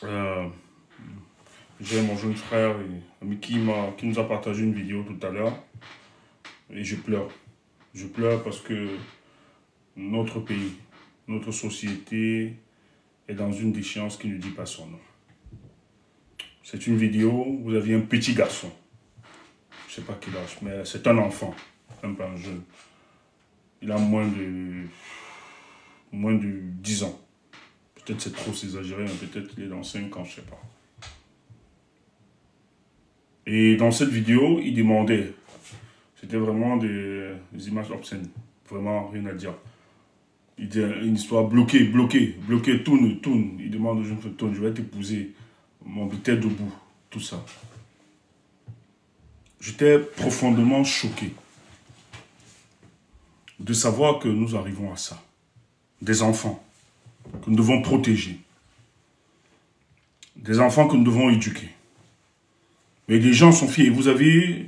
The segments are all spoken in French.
Euh, J'ai mon jeune frère qui nous a partagé une vidéo tout à l'heure et je pleure. Je pleure parce que notre pays, notre société est dans une déchéance qui ne dit pas son nom. C'est une vidéo où vous aviez un petit garçon. Je ne sais pas quel âge, mais c'est un enfant, même pas un jeune. Il a moins de 10 ans. Peut-être c'est trop exagéré, mais peut-être il est dans 5 ans, je ne sais pas. Et dans cette vidéo, il demandait, c'était vraiment des images obscènes, vraiment rien à dire. Il dit une histoire bloquée, tourne. Il demande aux jeunes filles, tourne, je vais t'épouser, mon tête debout, tout ça. J'étais profondément choqué de savoir que nous arrivons à ça. Des enfants que nous devons protéger. Des enfants que nous devons éduquer. Mais les gens sont fiers. Vous avez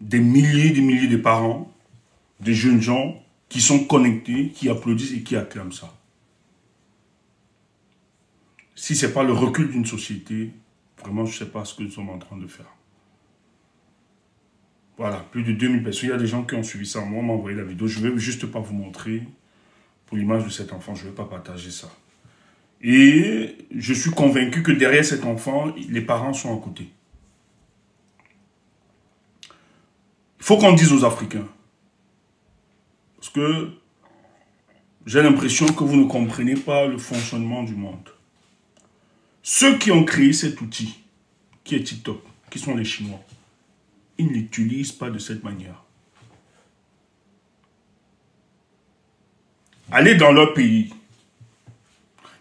des milliers de parents, des jeunes gens qui sont connectés, qui applaudissent et qui acclament ça. Si ce n'est pas le recul d'une société, vraiment, je ne sais pas ce que nous sommes en train de faire. Voilà, plus de 2000 personnes. Il y a des gens qui ont suivi ça. Moi, on m'a envoyé la vidéo. Je ne vais juste pas vous montrer pour l'image de cet enfant. Je ne vais pas partager ça. Et je suis convaincu que derrière cet enfant, les parents sont à côté. Il faut qu'on dise aux Africains. Parce que j'ai l'impression que vous ne comprenez pas le fonctionnement du monde. Ceux qui ont créé cet outil, qui est TikTok, qui sont les Chinois, ils ne l'utilisent pas de cette manière. Allez dans leur pays.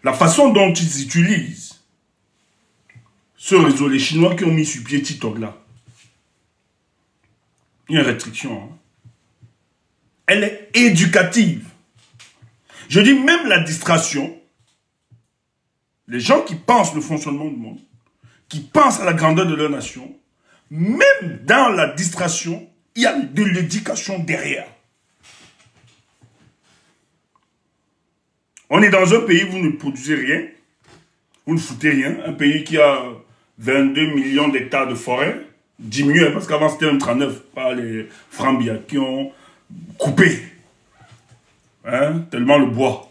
La façon dont ils utilisent ce réseau, les Chinois qui ont mis sur pied TikTok là, il y a une restriction. Hein. Elle est éducative. Je dis même la distraction. Les gens qui pensent le fonctionnement du monde, qui pensent à la grandeur de leur nation, même dans la distraction, il y a de l'éducation derrière. On est dans un pays où vous ne produisez rien, vous ne foutez rien, un pays qui a 22 millions d'hectares de forêt, diminué, parce qu'avant c'était un 39 par les Frambia qui ont coupé, hein, tellement le bois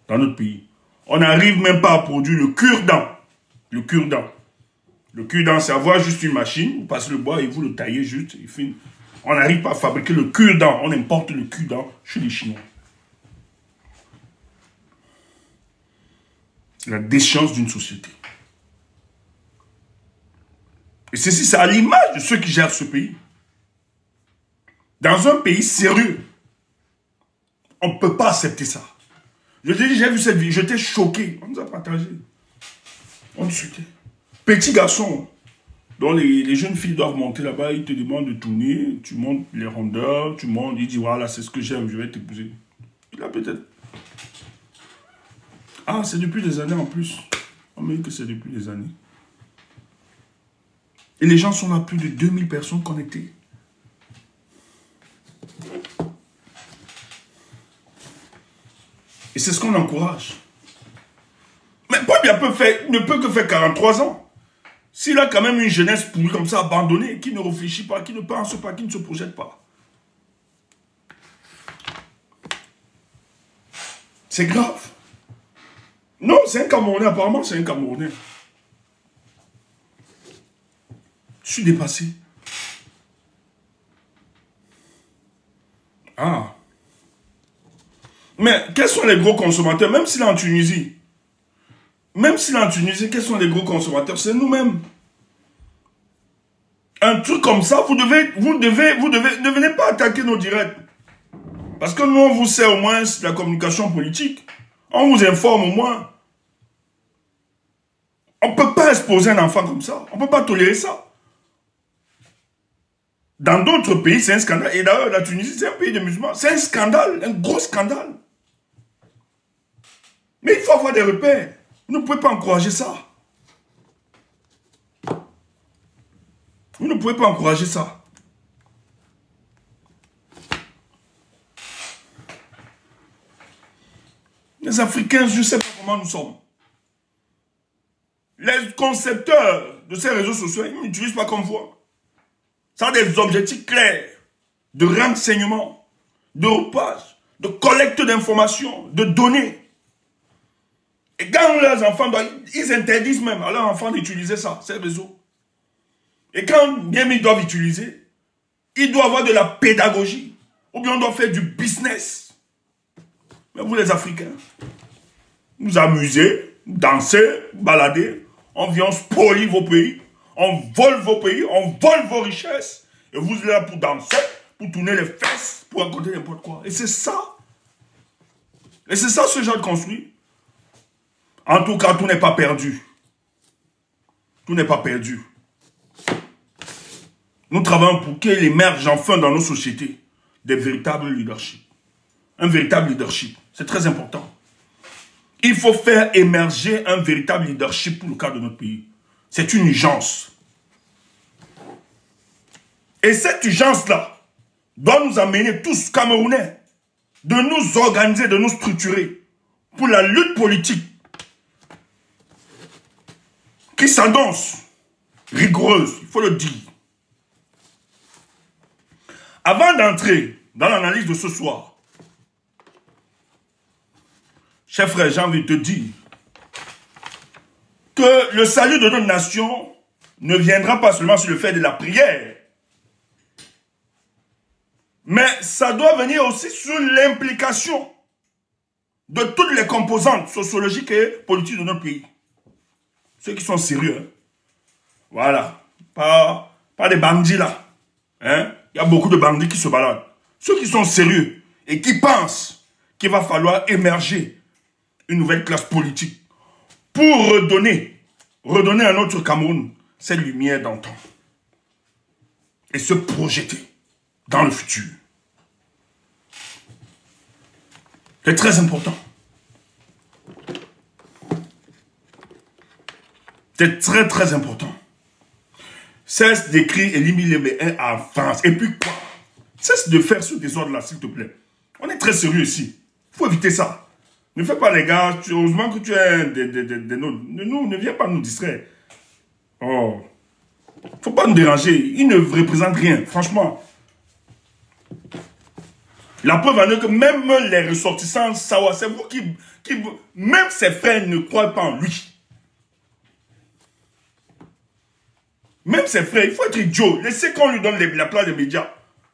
dans notre pays. On n'arrive même pas à produire le cure-dent. Le cure-dent. Le cure-dent, c'est avoir juste une machine, vous passez le bois et vous le taillez juste, et fin. On n'arrive pas à fabriquer le cure-dent, on importe le cure-dent chez les Chinois. La déchéance d'une société. Et ceci, c'est à l'image de ceux qui gèrent ce pays. Dans un pays sérieux, on ne peut pas accepter ça. Je te dis, j'ai vu cette vidéo, j'étais choqué. On nous a partagé. On discutait. Petit garçon, dont les jeunes filles doivent monter là-bas, ils te demandent de tourner, tu montes les rondeurs, tu montes, il dit, voilà, c'est ce que j'aime, je vais t'épouser. Il a peut-être... Ah, c'est depuis des années en plus. On me dit que c'est depuis des années. Et les gens sont là, plus de 2000 personnes connectées. Et c'est ce qu'on encourage. Mais Paul ne peut que faire 43 ans. S'il a quand même une jeunesse pourrie comme ça, abandonnée, qui ne réfléchit pas, qui ne pense pas, qui ne se projette pas. C'est grave. Non, c'est un Camerounais, apparemment c'est un Camerounais. Je suis dépassé. Ah. Mais quels sont les gros consommateurs, même s'il est en Tunisie? Même s'il est en Tunisie, quels sont les gros consommateurs? C'est nous-mêmes. Un truc comme ça, vous ne venez pas attaquer nos directs. Parce que nous, on vous sert au moins la communication politique. On vous informe au moins. On ne peut pas exposer un enfant comme ça. On ne peut pas tolérer ça. Dans d'autres pays, c'est un scandale. Et d'ailleurs, la Tunisie, c'est un pays de musulmans. C'est un scandale, un gros scandale. Mais il faut avoir des repères. Vous ne pouvez pas encourager ça. Vous ne pouvez pas encourager ça. Les Africains, je ne sais pas comment nous sommes. Les concepteurs de ces réseaux sociaux, ils n'utilisent pas comme voix. Ça a des objectifs clairs de renseignement, de repage, de collecte d'informations, de données. Et quand leurs enfants doivent, ils interdisent même à leurs enfants d'utiliser ça, ces réseaux. Et quand bien ils doivent utiliser, ils doivent avoir de la pédagogie. Ou bien on doit faire du business. Mais vous les Africains, vous amusez, dansez, baladez, on vient spoiler vos pays, on vole vos pays, on vole vos richesses. Et vous êtes là pour danser, pour tourner les fesses, pour raconter n'importe quoi. Et c'est ça. Et c'est ça ce genre de construit. En tout cas, tout n'est pas perdu. Tout n'est pas perdu. Nous travaillons pour qu'il émerge enfin dans nos sociétés des véritables leaderships. Un véritable leadership. C'est très important. Il faut faire émerger un véritable leadership pour le cas de notre pays. C'est une urgence. Et cette urgence-là doit nous amener tous, Camerounais, de nous organiser, de nous structurer pour la lutte politique qui s'annonce rigoureuse, il faut le dire. Avant d'entrer dans l'analyse de ce soir, chers frères, j'ai envie de te dire que le salut de notre nation ne viendra pas seulement sur le fait de la prière, mais ça doit venir aussi sur l'implication de toutes les composantes sociologiques et politiques de notre pays. Ceux qui sont sérieux, hein. Voilà, pas des bandits là, hein. Il y a beaucoup de bandits qui se baladent. Ceux qui sont sérieux et qui pensent qu'il va falloir émerger une nouvelle classe politique pour redonner à notre Cameroun cette lumière d'antan et se projeter dans le futur. C'est très important. C'est très très important. Cesse d'écrire Elimine les en France. Et puis quoi? Cesse de faire ce désordre-là, s'il te plaît. On est très sérieux ici. Il faut éviter ça. Ne fais pas les gars. Heureusement que tu es des nôtres. Ne viens pas nous distraire. Oh. Faut pas nous déranger. Il ne représente rien. Franchement. La preuve en est que même les ressortissants, c'est vous qui... Même ses frères ne croient pas en lui. Même ses frères, il faut être idiot. Laissez qu'on lui donne la place des médias.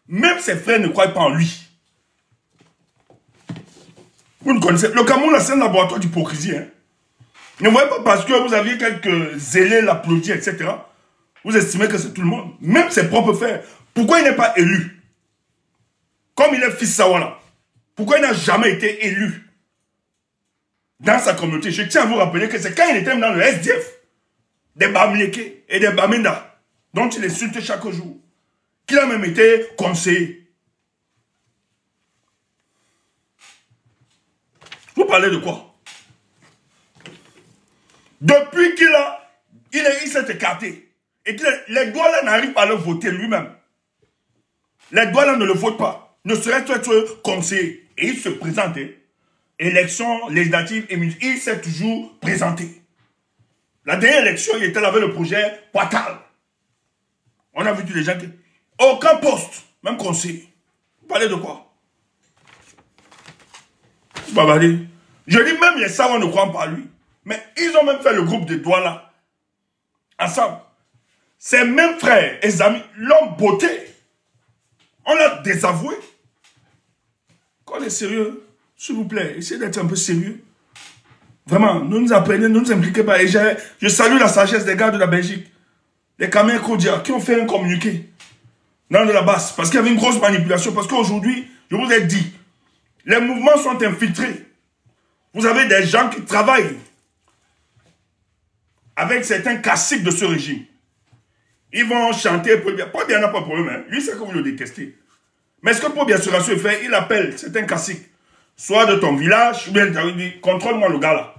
Même ses frères ne croient pas en lui. Vous ne connaissez... Le Cameroun, c'est un laboratoire d'hypocrisie. Hein? Ne voyez pas parce que vous aviez quelques zélés l'applaudir, etc. Vous estimez que c'est tout le monde. Même ses propres frères. Pourquoi il n'est pas élu? Comme il est fils Sawala. Pourquoi il n'a jamais été élu dans sa communauté? Je tiens à vous rappeler que c'est quand il était dans le SDF. Des Bamileke et des Bamenda, dont il insulte chaque jour, qu'il a même été conseiller. Vous parlez de quoi? Depuis qu'il s'est écarté, et que les Douala n'arrivent pas à le voter lui-même. Les Douala ne le votent pas, ne serait-ce être conseiller. Et il se présente, élection législative, il s'est toujours présenté. La dernière élection, il était là avec le projet Poital. On a vu tous les gens qui... Aucun poste, même conseil. Vous parlez de quoi? Babadi. Je dis même les savants ne croient pas à lui. Mais ils ont même fait le groupe de Douala. Ensemble. Ses mêmes frères et amis l'ont botté. On l'a désavoué. Quand on est sérieux, s'il vous plaît, essayez d'être un peu sérieux. Vraiment, nous apprenez, ne nous impliquez pas. Et je salue la sagesse des gars de la Belgique, les Camerounais Kodia, qui ont fait un communiqué dans de la base. Parce qu'il y avait une grosse manipulation. Parce qu'aujourd'hui, je vous ai dit, les mouvements sont infiltrés. Vous avez des gens qui travaillent avec certains classiques de ce régime. Ils vont chanter Paul Biya. Paul Biya n'a pas de problème. Hein. Lui, c'est que vous le détestez. Mais ce que Paul Biya sera sur fait, il appelle certains classiques. Soit de ton village, ou bien il dit, contrôle-moi le gars là.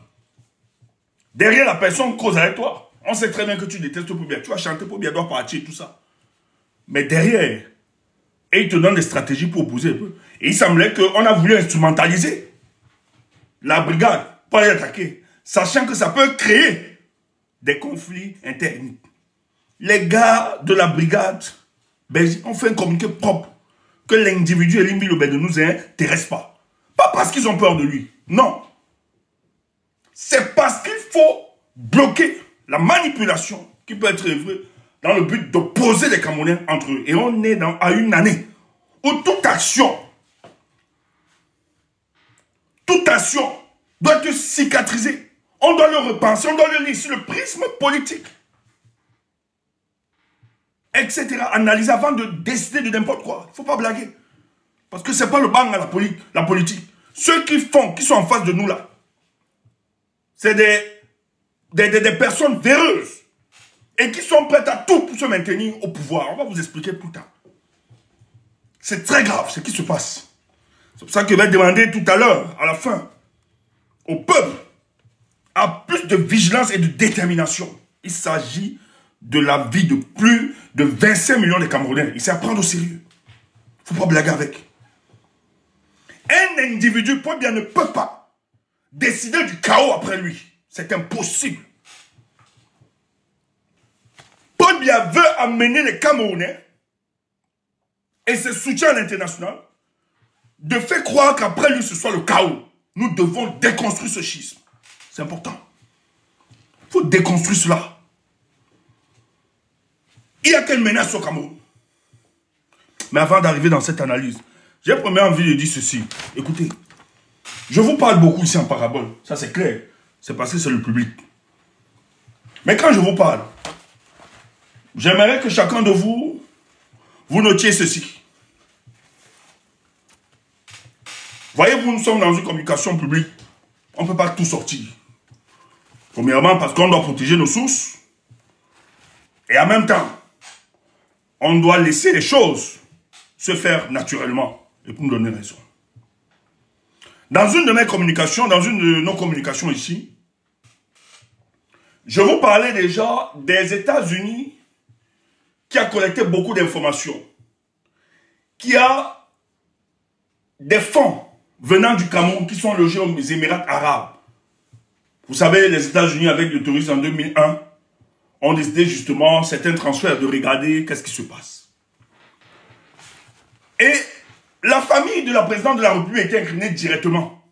Derrière la personne cause avec toi. On sait très bien que tu détestes Paul Biya. Tu vas chanter Paul Biya doit partir, tout ça. Mais derrière, et il te donne des stratégies pour opposer un peu. Et il semblait qu'on a voulu instrumentaliser la brigade pour aller attaquer. Sachant que ça peut créer des conflits internes. Les gars de la brigade belge ont fait un communiqué propre que l'individu Elimbi Lobé ne nous intéresse pas. Pas parce qu'ils ont peur de lui. Non. C'est parce qu'il faut bloquer la manipulation qui peut être œuvrée dans le but d'opposer les Camerounais entre eux. Et on est à une année où toute action doit être cicatrisée. On doit le repenser, on doit le lire sur le prisme politique, etc. Analyser avant de décider de n'importe quoi. Il ne faut pas blaguer. Parce que ce n'est pas le bang à la politique. Ceux qui sont en face de nous là, c'est des personnes véreuses et qui sont prêtes à tout pour se maintenir au pouvoir. On va vous expliquer plus tard. C'est très grave ce qui se passe. C'est pour ça que je vais demander tout à l'heure, à la fin, au peuple, à plus de vigilance et de détermination. Il s'agit de la vie de plus de 25 millions de Camerounais. Il s'est à prendre au sérieux. Il ne faut pas blaguer avec. Un individu, Paul Biya, ne peut pas décider du chaos après lui. C'est impossible. Paul Biya veut amener les Camerounais et ses soutiens à l'international de faire croire qu'après lui, ce soit le chaos. Nous devons déconstruire ce schisme. C'est important. Il faut déconstruire cela. Il y a quelle menace au Cameroun? Mais avant d'arriver dans cette analyse, j'ai premièrement envie de dire ceci. Écoutez, je vous parle beaucoup ici en parabole. Ça, c'est clair. C'est parce que c'est le public. Mais quand je vous parle, j'aimerais que chacun de vous notiez ceci. Voyez-vous, nous sommes dans une communication publique. On ne peut pas tout sortir. Premièrement, parce qu'on doit protéger nos sources. Et en même temps, on doit laisser les choses se faire naturellement. Et pour nous donner raison. Dans une de mes communications, dans une de nos communications ici, je vous parlais déjà des États-Unis qui a collecté beaucoup d'informations, qui a des fonds venant du Cameroun qui sont logés aux Émirats arabes. Vous savez, les États-Unis, avec le tourisme en 2001, ont décidé justement certains transferts de regarder qu'est-ce qui se passe. Et la famille de la présidente de la République était inclinée directement.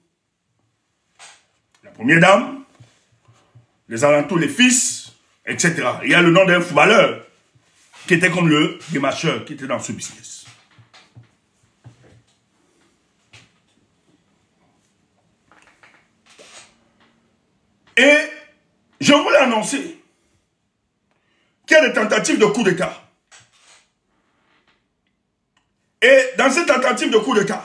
La première dame, les alentours, les fils, etc. Il y a le nom d'un footballeur qui était comme le démarcheur qui était dans ce business. Et je voulais annoncer qu'il y a des tentatives de coup d'État. Et dans cette tentative de coup d'État,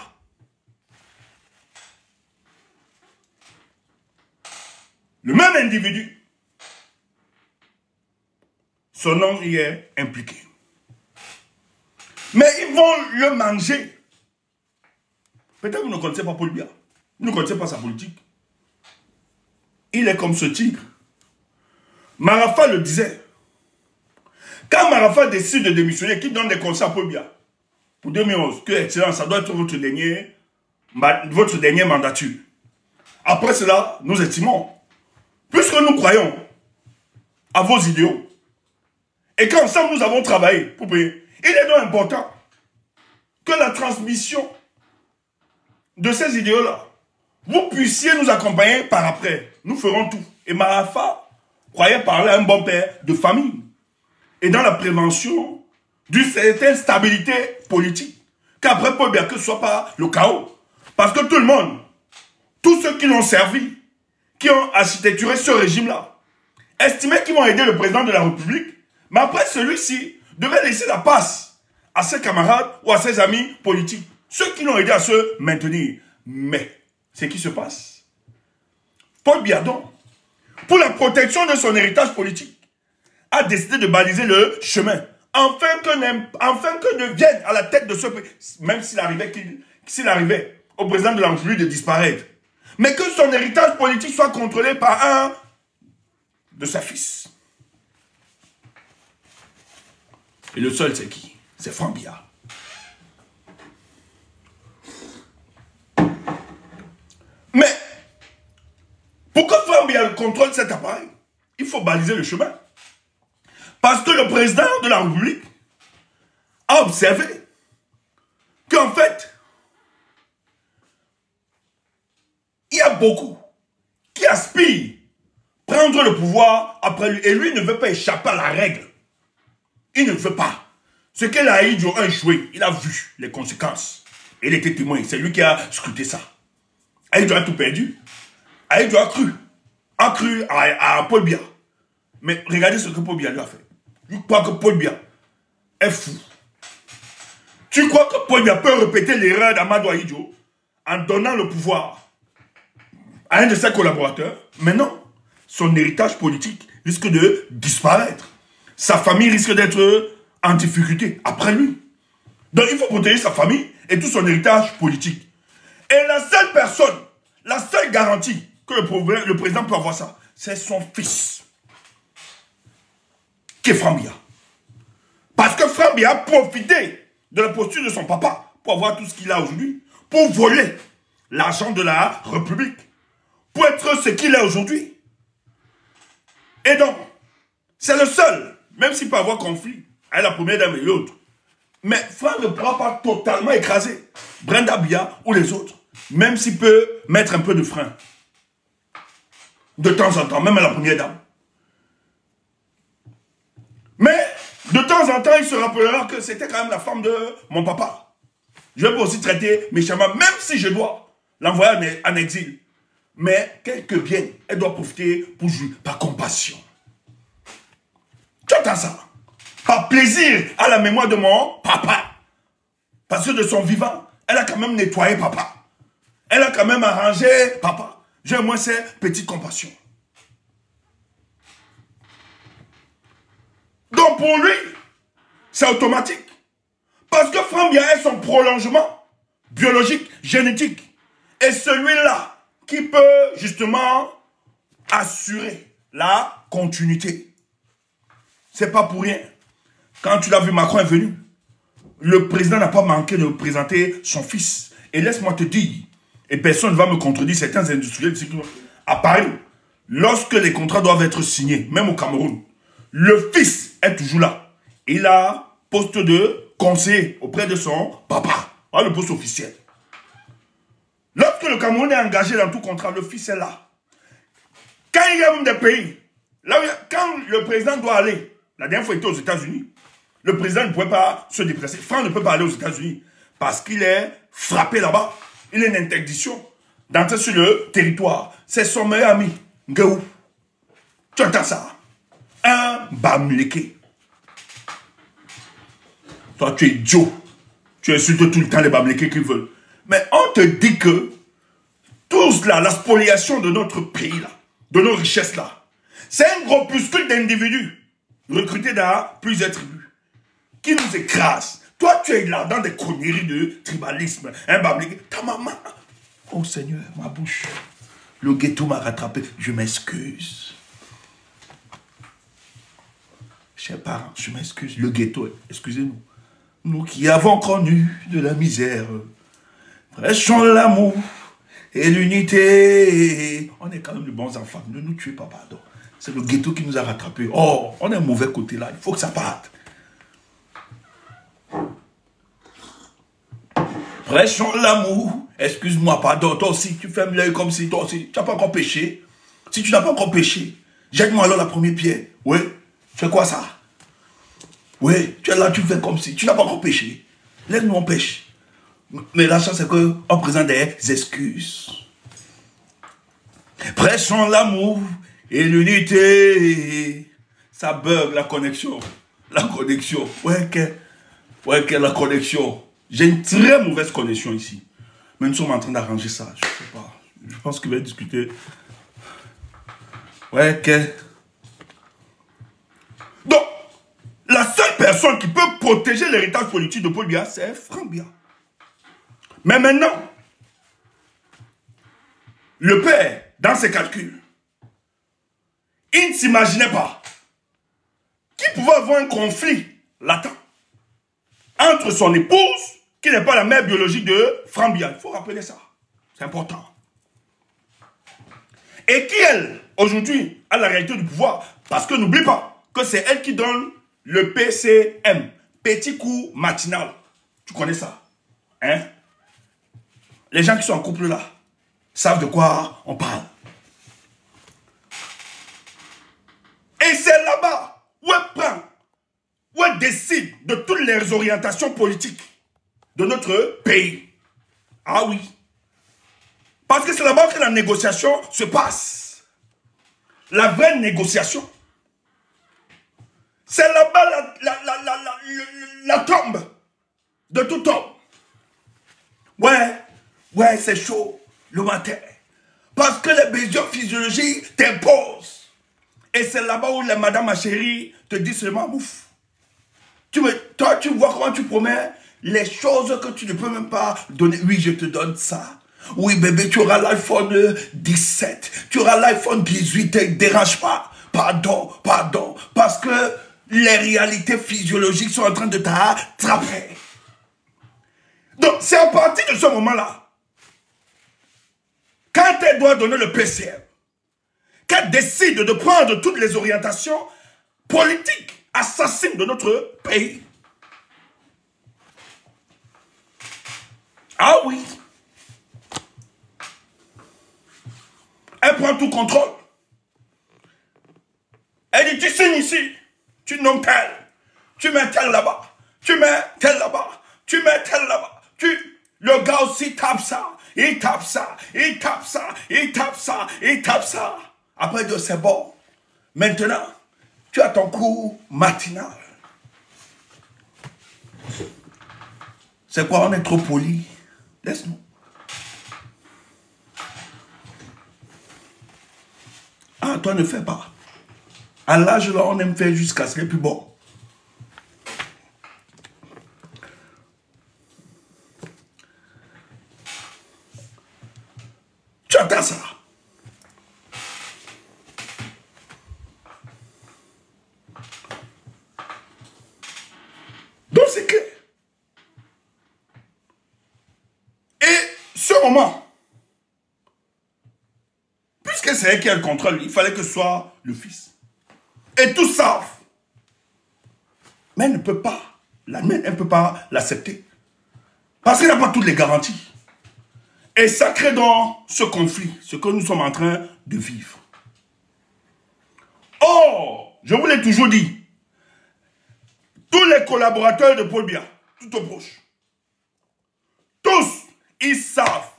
le même individu, son nom y est impliqué. Mais ils vont le manger. Peut-être que vous ne connaissez pas Paul Biya. Vous ne connaissez pas sa politique. Il est comme ce tigre. Marafa le disait. Quand Marafa décide de démissionner, qui donne des conseils à Paul Biya pour 2011, que excellence, ça doit être votre dernière mandature. Après cela, nous estimons, puisque nous croyons à vos idéaux, et qu'ensemble nous avons travaillé pour payer, il est donc important que la transmission de ces idéaux-là, vous puissiez nous accompagner par après. Nous ferons tout. Et Marafa croyait parler à un bon père de famille. Et dans la prévention d'une certaine stabilité politique. Qu'après Paul Biya, que ce ne soit pas le chaos. Parce que tout le monde, tous ceux qui l'ont servi, qui ont architecturé ce régime-là, estimaient qu'ils vont aider le président de la République. Mais après, celui-ci devait laisser la passe à ses camarades ou à ses amis politiques. Ceux qui l'ont aidé à se maintenir. Mais, ce qui se passe, Paul Biya, pour la protection de son héritage politique, a décidé de baliser le chemin. Afin que ne vienne à la tête de ce pays, même s'il arrivait au président de la République de disparaître, mais que son héritage politique soit contrôlé par un de ses fils. Et le seul, c'est qui? C'est Franck Biya. Mais, pourquoi Franck Biya contrôle cet appareil? il faut baliser le chemin. Parce que le président de la République a observé qu'en fait, il y a beaucoup qui aspirent prendre le pouvoir après lui. Et lui ne veut pas échapper à la règle. Il ne veut pas. Ce que l'Aïdjo a échoué, il a vu les conséquences. Et il était témoin. C'est lui qui a scruté ça. Aïdjo a tout perdu. Aïdjo a cru à Paul Biya. Mais regardez ce que Paul Biya lui a fait. Tu crois que Paul Biya est fou? Tu crois que Paul Biya peut répéter l'erreur d'Amadou Aïdjo en donnant le pouvoir à un de ses collaborateurs? Mais non. Son héritage politique risque de disparaître. Sa famille risque d'être en difficulté après lui. Donc il faut protéger sa famille et tout son héritage politique. Et la seule personne, la seule garantie que le président peut avoir ça, c'est son fils, qui est Franck Biya. Parce que Franck Biya a profité de la posture de son papa pour avoir tout ce qu'il a aujourd'hui, pour voler l'argent de la République, pour être ce qu'il est aujourd'hui. Et donc, c'est le seul, même s'il peut avoir conflit avec la première dame et l'autre. Mais Franck ne pourra pas totalement écraser Brenda Biya ou les autres, même s'il peut mettre un peu de frein. De temps en temps, même à la première dame. Mais, de temps en temps, il se rappellera que c'était quand même la femme de mon papa. Je vais aussi traiter méchamment, même si je dois l'envoyer en exil. Mais, quelque bien, elle doit profiter pour jouir par compassion. Tu entends ça? Par plaisir à la mémoire de mon papa. Parce que de son vivant, elle a quand même nettoyé papa. Elle a quand même arrangé papa. J'ai au moins cette petite compassion. Donc pour lui, c'est automatique. Parce que Franck Biya est son prolongement biologique, génétique. Et celui-là qui peut justement assurer la continuité. C'est pas pour rien. Quand tu l'as vu, Macron est venu. Le président n'a pas manqué de présenter son fils. Et laisse-moi te dire, et personne ne va me contredire, certains industriels à Paris, lorsque les contrats doivent être signés, même au Cameroun, le fils est toujours là. Il a poste de conseiller auprès de son papa. Voilà le poste officiel. Lorsque le Cameroun est engagé dans tout contrat, le fils est là. Quand il y a même des pays, là où quand le président doit aller, la dernière fois il était aux États-Unis, le président ne pouvait pas se déplacer. Franck ne peut pas aller aux États-Unis parce qu'il est frappé là-bas. Il a une interdiction d'entrer sur le territoire. C'est son meilleur ami, Ngéou. Tu entends ça? Un Bamileke. Toi, tu es idiot. Tu insultes tout le temps les Bamileke qui veulent. Mais on te dit que tout cela, la spoliation de notre pays, là, de nos richesses, là, c'est un groupuscule d'individus recrutés dans plusieurs tribus qui nous écrasent. Toi, tu es là dans des conneries de tribalisme. Un Bamileke. Ta maman. Oh Seigneur, ma bouche. Le ghetto m'a rattrapé. Je m'excuse. Chers parents, je m'excuse. Le ghetto, excusez-nous. Nous qui avons connu de la misère, prêchons l'amour et l'unité. On est quand même de bons enfants. Ne nous tuez pas, pardon. C'est le ghetto qui nous a rattrapés. Oh, on est un mauvais côté là. Il faut que ça parte. Prêchons l'amour. Excuse-moi, pardon. Toi aussi, tu fermes l'œil comme si toi aussi, tu n'as pas encore péché. Si tu n'as pas encore péché, jette-moi alors la première pierre. Oui. Tu fais quoi ça? Oui, tu es là, tu fais comme si. Tu n'as pas encore péché. Laisse-nous, on pêche. Mais la chance, c'est qu'on présente des excuses. Prêchons l'amour et l'unité. Ça bug, la connexion. La connexion. Ouais, que la connexion. J'ai une très mauvaise connexion ici. Mais nous sommes en train d'arranger ça. Je ne sais pas. Je pense qu'il va discuter. Ouais, que... Donc, la seule personne qui peut protéger l'héritage politique de Paul Biya, c'est Franck Biya. Mais maintenant, le père, dans ses calculs, il ne s'imaginait pas qu'il pouvait avoir un conflit latent entre son épouse, qui n'est pas la mère biologique de Franck Biya. Il faut rappeler ça. C'est important. Et qui, elle, aujourd'hui, a la réalité du pouvoir. Parce que n'oublie pas que c'est elle qui donne le PCM, petit coup matinal. Tu connais ça? Hein? Les gens qui sont en couple là savent de quoi on parle. Et c'est là-bas où elle prend, où elle décide de toutes les orientations politiques de notre pays. Ah oui. Parce que c'est là-bas que la négociation se passe. La vraie négociation. C'est là-bas la tombe de tout homme. Ouais, c'est chaud le matin. Parce que les besoins physiologiques t'imposent. Et c'est là-bas où les madame ma chérie te disent seulement ouf. Toi, tu vois comment tu promets les choses que tu ne peux même pas donner. Oui, je te donne ça. Oui, bébé, tu auras l'iPhone 17. Tu auras l'iPhone 18. Ne dérange pas. Pardon. Parce que les réalités physiologiques sont en train de t'attraper. Donc, c'est à partir de ce moment-là, quand elle doit donner le PCM, qu'elle décide de prendre toutes les orientations politiques assassines de notre pays. Ah oui. Elle prend tout contrôle. Elle dit, tu signes ici, tu nommes tel, tu mets tel là-bas, tu mets tel là-bas, tu mets tel là-bas. Le gars aussi tape ça, il tape ça, il tape ça, il tape ça, il tape ça. Après, c'est bon. Maintenant, tu as ton cours matinal. C'est quoi? On est trop poli. Laisse-nous. Ah, toi ne fais pas. À l'âge là, on aime faire jusqu'à ce qu'il est plus bon. Tu attends ça. Donc c'est que. Et ce moment, puisque c'est elle qui a le contrôle, il fallait que ce soit le fils. Et tous savent. Mais elle ne peut pas. La mère, elle ne peut pas l'accepter. Parce qu'elle n'a pas toutes les garanties. Et ça crée dans ce conflit, ce que nous sommes en train de vivre. Or, je vous l'ai toujours dit, tous les collaborateurs de Paul Biya, tout au proche, tous, ils savent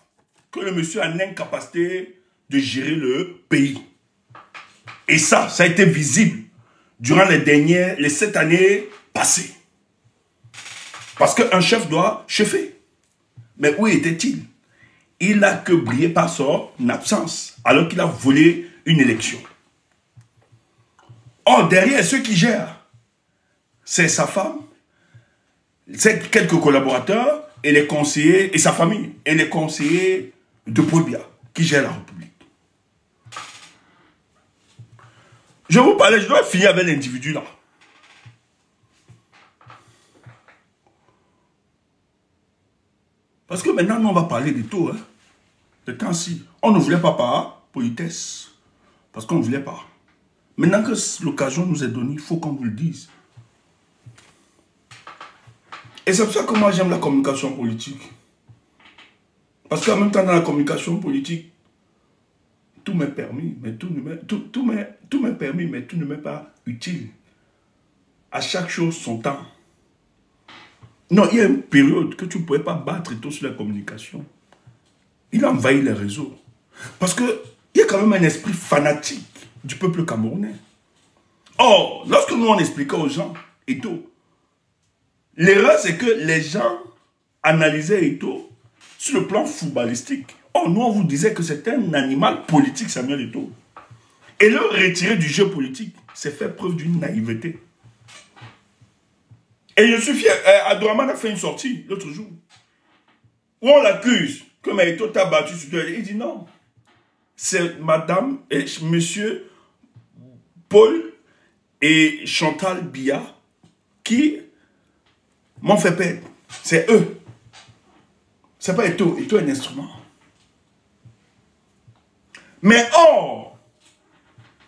que le monsieur a l'incapacité de gérer le pays. Et ça a été visible durant les 7 années passées. Parce qu'un chef doit chefer. Mais où était-il? Il n'a que brillé par son absence, alors qu'il a volé une élection. Or, derrière ceux qui gèrent, c'est sa femme, c'est quelques collaborateurs, et les conseillers, et sa famille, et les conseillers de Paul Biya, qui gèrent la République. Je vous parlais, je dois finir avec l'individu là. Parce que maintenant, nous, on va parler des taux. Hein. De temps-ci. On ne voulait pas par politesse. Parce qu'on ne voulait pas. Maintenant que l'occasion nous est donnée, il faut qu'on vous le dise. Et c'est pour ça que moi, j'aime la communication politique. Parce qu'en même temps, dans la communication politique, tout m'est permis, mais tout m'est permis, mais tout ne m'est pas utile. À chaque chose, son temps. Non, il y a une période que tu ne pouvais pas battre tout sur la communication. Il a envahi les réseaux. Parce qu'il y a quand même un esprit fanatique du peuple camerounais. Or, lorsque nous on expliquait aux gens, Eto'o, l'erreur c'est que les gens analysaient Eto'o sur le plan footballistique. Or, nous on vous disait que c'est un animal politique, Samuel Eto'o. Et le retirer du jeu politique, c'est faire preuve d'une naïveté. Et je suis fier, Abdourahmane a fait une sortie l'autre jour, où on l'accuse que Eto'o t'a battu sur toi. Il dit non. C'est madame et monsieur Paul et Chantal Biya qui m'ont fait perdre. C'est eux. C'est pas Eto'o. Eto'o est un instrument. Mais or,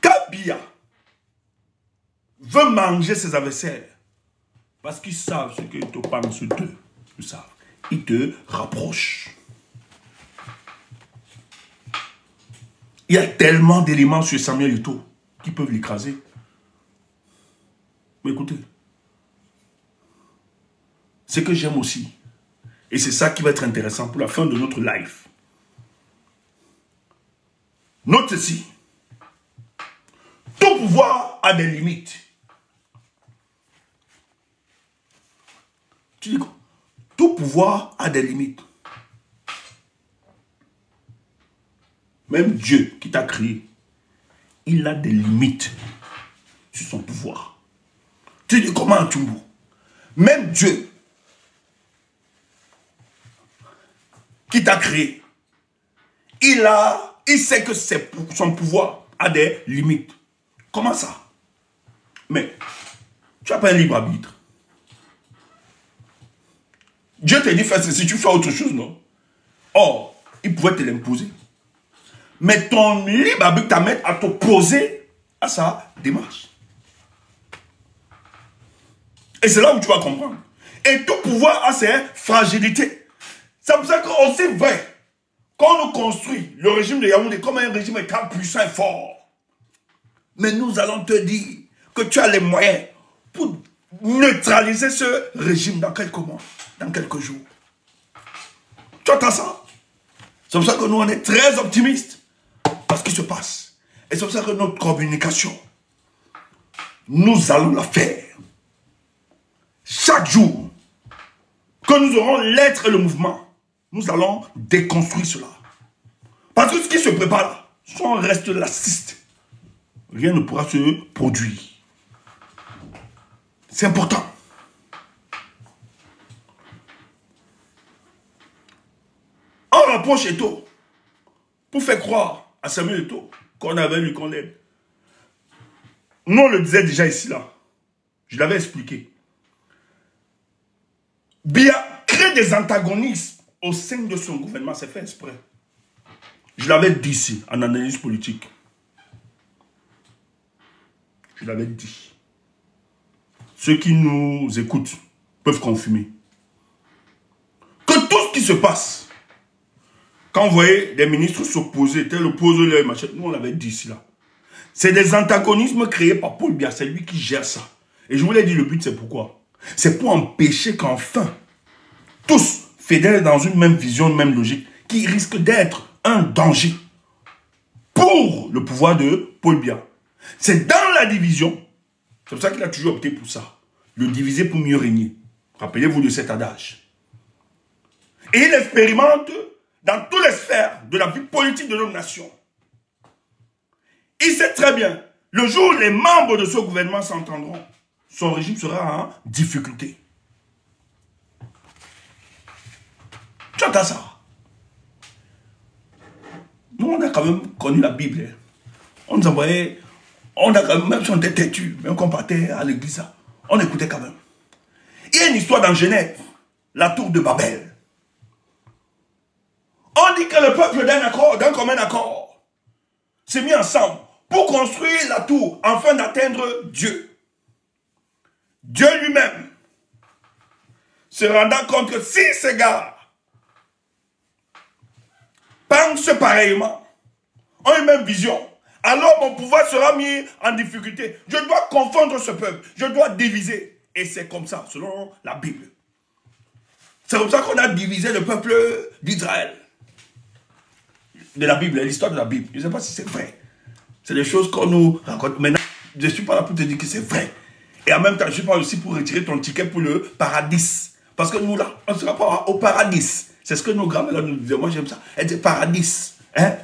Kabila veut manger ses adversaires parce qu'ils savent ce qu'ils te pensent d'eux. Ils savent. Ils te rapprochent. Il y a tellement d'éléments sur Samuel Eto'o qui peuvent l'écraser. Mais écoutez, ce que j'aime aussi, et c'est ça qui va être intéressant pour la fin de notre live. Note ceci. Tout pouvoir a des limites. Tu dis quoi? Tout pouvoir a des limites. Même Dieu qui t'a créé, il a des limites sur son pouvoir. Tu dis comment, Tumbo? Même Dieu qui t'a créé, il sait que son pouvoir a des limites. Comment ça? Mais tu n'as pas un libre arbitre. Dieu te dit fais ceci, tu fais autre chose, non? Or, il pouvait te l'imposer. Mais ton libre arbitre t'amène à t'opposer à sa démarche. Et c'est là où tu vas comprendre. Et tout pouvoir a ses fragilités. C'est pour ça qu'on sait vrai. Quand on construit le régime de Yaoundé comme un régime état puissant et fort, mais nous allons te dire que tu as les moyens pour neutraliser ce régime dans quelques mois, dans quelques jours. Tu entends ça? C'est pour ça que nous, on est très optimistes parce qu'il se passe. Et c'est pour ça que notre communication, nous allons la faire. Chaque jour que nous aurons l'être et le mouvement, nous allons déconstruire cela. Parce que ce qui se prépare là, si on reste laxiste, rien ne pourra se produire. C'est important. On rapproche Eto'o pour faire croire à Samuel Eto'o qu'on avait lui qu'on l'aide. Nous, on le disait déjà ici, là. Je l'avais expliqué. Biya crée des antagonismes au sein de son gouvernement, c'est fait exprès. Je l'avais dit ici, en analyse politique. Je l'avais dit. Ceux qui nous écoutent peuvent confirmer. Que tout ce qui se passe, quand vous voyez des ministres s'opposer, tel oppose leur machin, nous on l'avait dit ici là. C'est des antagonismes créés par Paul Biya, c'est lui qui gère ça. Et je vous l'ai dit, le but c'est pourquoi? C'est pour empêcher qu'enfin, tous fédèrent dans une même vision, une même logique, qui risque d'être un danger pour le pouvoir de Paul Biya. C'est dans la division, c'est pour ça qu'il a toujours opté pour ça, le diviser pour mieux régner. Rappelez-vous de cet adage. Et il expérimente dans toutes les sphères de la vie politique de notre nation. Il sait très bien, le jour où les membres de ce gouvernement s'entendront, son régime sera en difficulté. Tu entends ça? Nous, on a quand même connu la Bible. Hein. On nous envoyait, on a quand même si on était têtu, même qu'on partait à l'église, on écoutait quand même. Il y a une histoire dans Genève, la tour de Babel. On dit que le peuple d'un commun accord s'est mis ensemble pour construire la tour afin d'atteindre Dieu. Dieu lui-même se rendant compte que si ces gars pensent pareillement, ont une même vision, alors mon pouvoir sera mis en difficulté. Je dois confondre ce peuple, je dois diviser. Et c'est comme ça, selon la Bible. C'est comme ça qu'on a divisé le peuple d'Israël. De la Bible, l'histoire de la Bible. Je ne sais pas si c'est vrai. C'est des choses qu'on nous raconte. Maintenant, je ne suis pas là pour te dire que c'est vrai. Et en même temps, je suis pas aussi pour retirer ton ticket pour le paradis. Parce que nous, là, on ne sera pas au paradis. C'est ce que nos grands-mères nous disaient. Moi, j'aime ça. Elle dit paradis. Hein?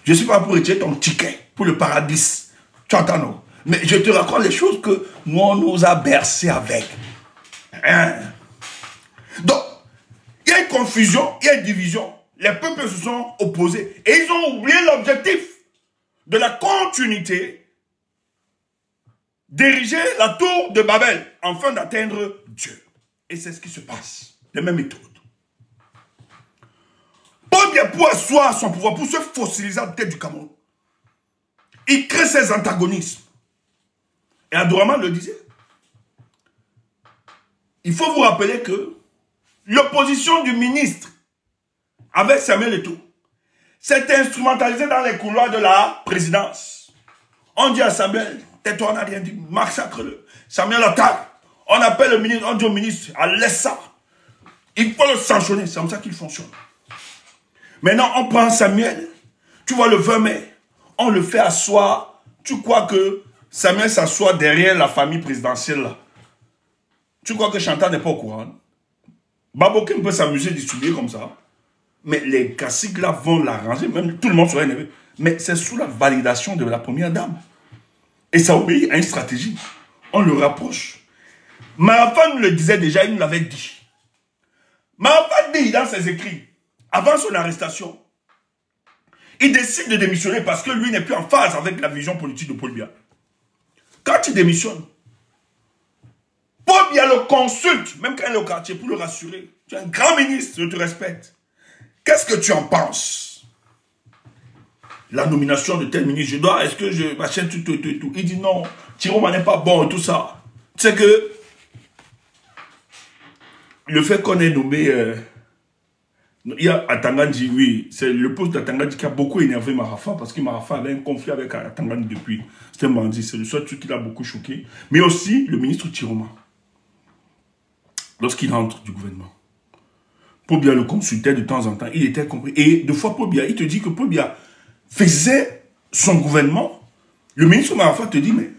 Je ne suis pas là pour retirer ton ticket pour le paradis. Tu entends, non? Mais je te raconte les choses que nous, on nous a bercés avec. Hein? Donc, il y a une confusion, il y a une division. Les peuples se sont opposés. Et ils ont oublié l'objectif de la continuité d'ériger la tour de Babel afin d'atteindre Dieu. Et c'est ce qui se passe. Les mêmes méthodes. Paul Paul Biya, pour asseoir son pouvoir, pour se fossiliser à la tête du Cameroun, il crée ses antagonismes. Et Abdourahmane le disait. Il faut vous rappeler que l'opposition du ministre avec Samuel Eto'o s'est instrumentalisée dans les couloirs de la présidence. On dit à Samuel, tais-toi, on n'a rien dit, massacre-le. Samuel attaque. On appelle le ministre, on dit au ministre, laisse ça. Il faut le sanctionner, c'est comme ça qu'il fonctionne. Maintenant, on prend Samuel, tu vois le 20 mai, on le fait asseoir. Tu crois que Samuel s'assoit derrière la famille présidentielle là? Tu crois que Chantal n'est pas au courant? Babokim peut s'amuser, distribuer comme ça. Mais les caciques là vont l'arranger, même tout le monde serait énervé. Mais c'est sous la validation de la première dame. Et ça obéit à une stratégie. On le rapproche. Marafat nous le disait déjà, il nous l'avait dit. Marafat dit dans ses écrits, avant son arrestation, il décide de démissionner parce que lui n'est plus en phase avec la vision politique de Paul Biya. Quand il démissionne, Paul Biya le consulte, même quand il est au quartier, pour le rassurer. Tu es un grand ministre, je te respecte. Qu'est-ce que tu en penses? La nomination de tel ministre, est-ce que je m'achète tout. Il dit non, Tiroma n'est pas bon et tout ça. Tu sais que le fait qu'on ait nommé... il y a Atangandji, oui, c'est le poste d'Atangandji qui a beaucoup énervé Marafa, parce que Marafa avait un conflit avec Atangandji depuis. C'était un bandit, c'est le seul truc qui l'a beaucoup choqué. Mais aussi le ministre Tiroma, lorsqu'il entre du gouvernement. Paul Biya le consultait de temps en temps, il était compris. Et deux fois Paul Biya, il te dit que Paul Biya faisait son gouvernement. Le ministre Marafa te dit, mais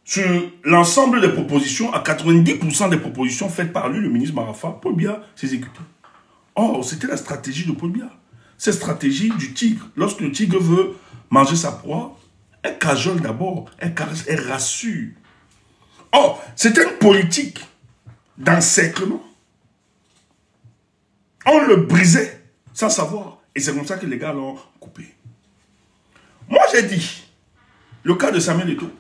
sur l'ensemble des propositions, à 90% des propositions faites par lui, le ministre Marafa, Paul Biya s'exécutait. Or, c'était la stratégie de Paul Biya. C'est la stratégie du tigre. Lorsque le tigre veut manger sa proie, elle cajole d'abord, elle rassure. Or, c'était une politique d'encerclement. On le brisait sans savoir. Et c'est comme ça que les gars l'ont coupé. Moi, j'ai dit, le cas de Samuel Eto'o,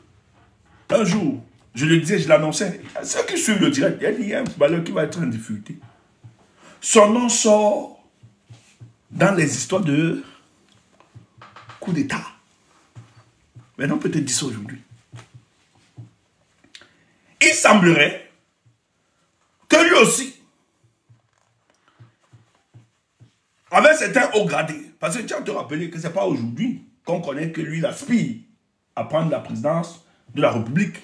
un jour, je le disais, je l'annonçais, ceux qui suivent le direct, il y a un footballeur qui va être en difficulté. Son nom sort dans les histoires de coup d'État. Maintenant, peut-être 10 aujourd'hui. Il semblerait que lui aussi, avec certains hauts gradés, parce que tu as te rappeler que ce n'est pas aujourd'hui qu'on connaît que lui, il aspire à prendre la présidence de la République.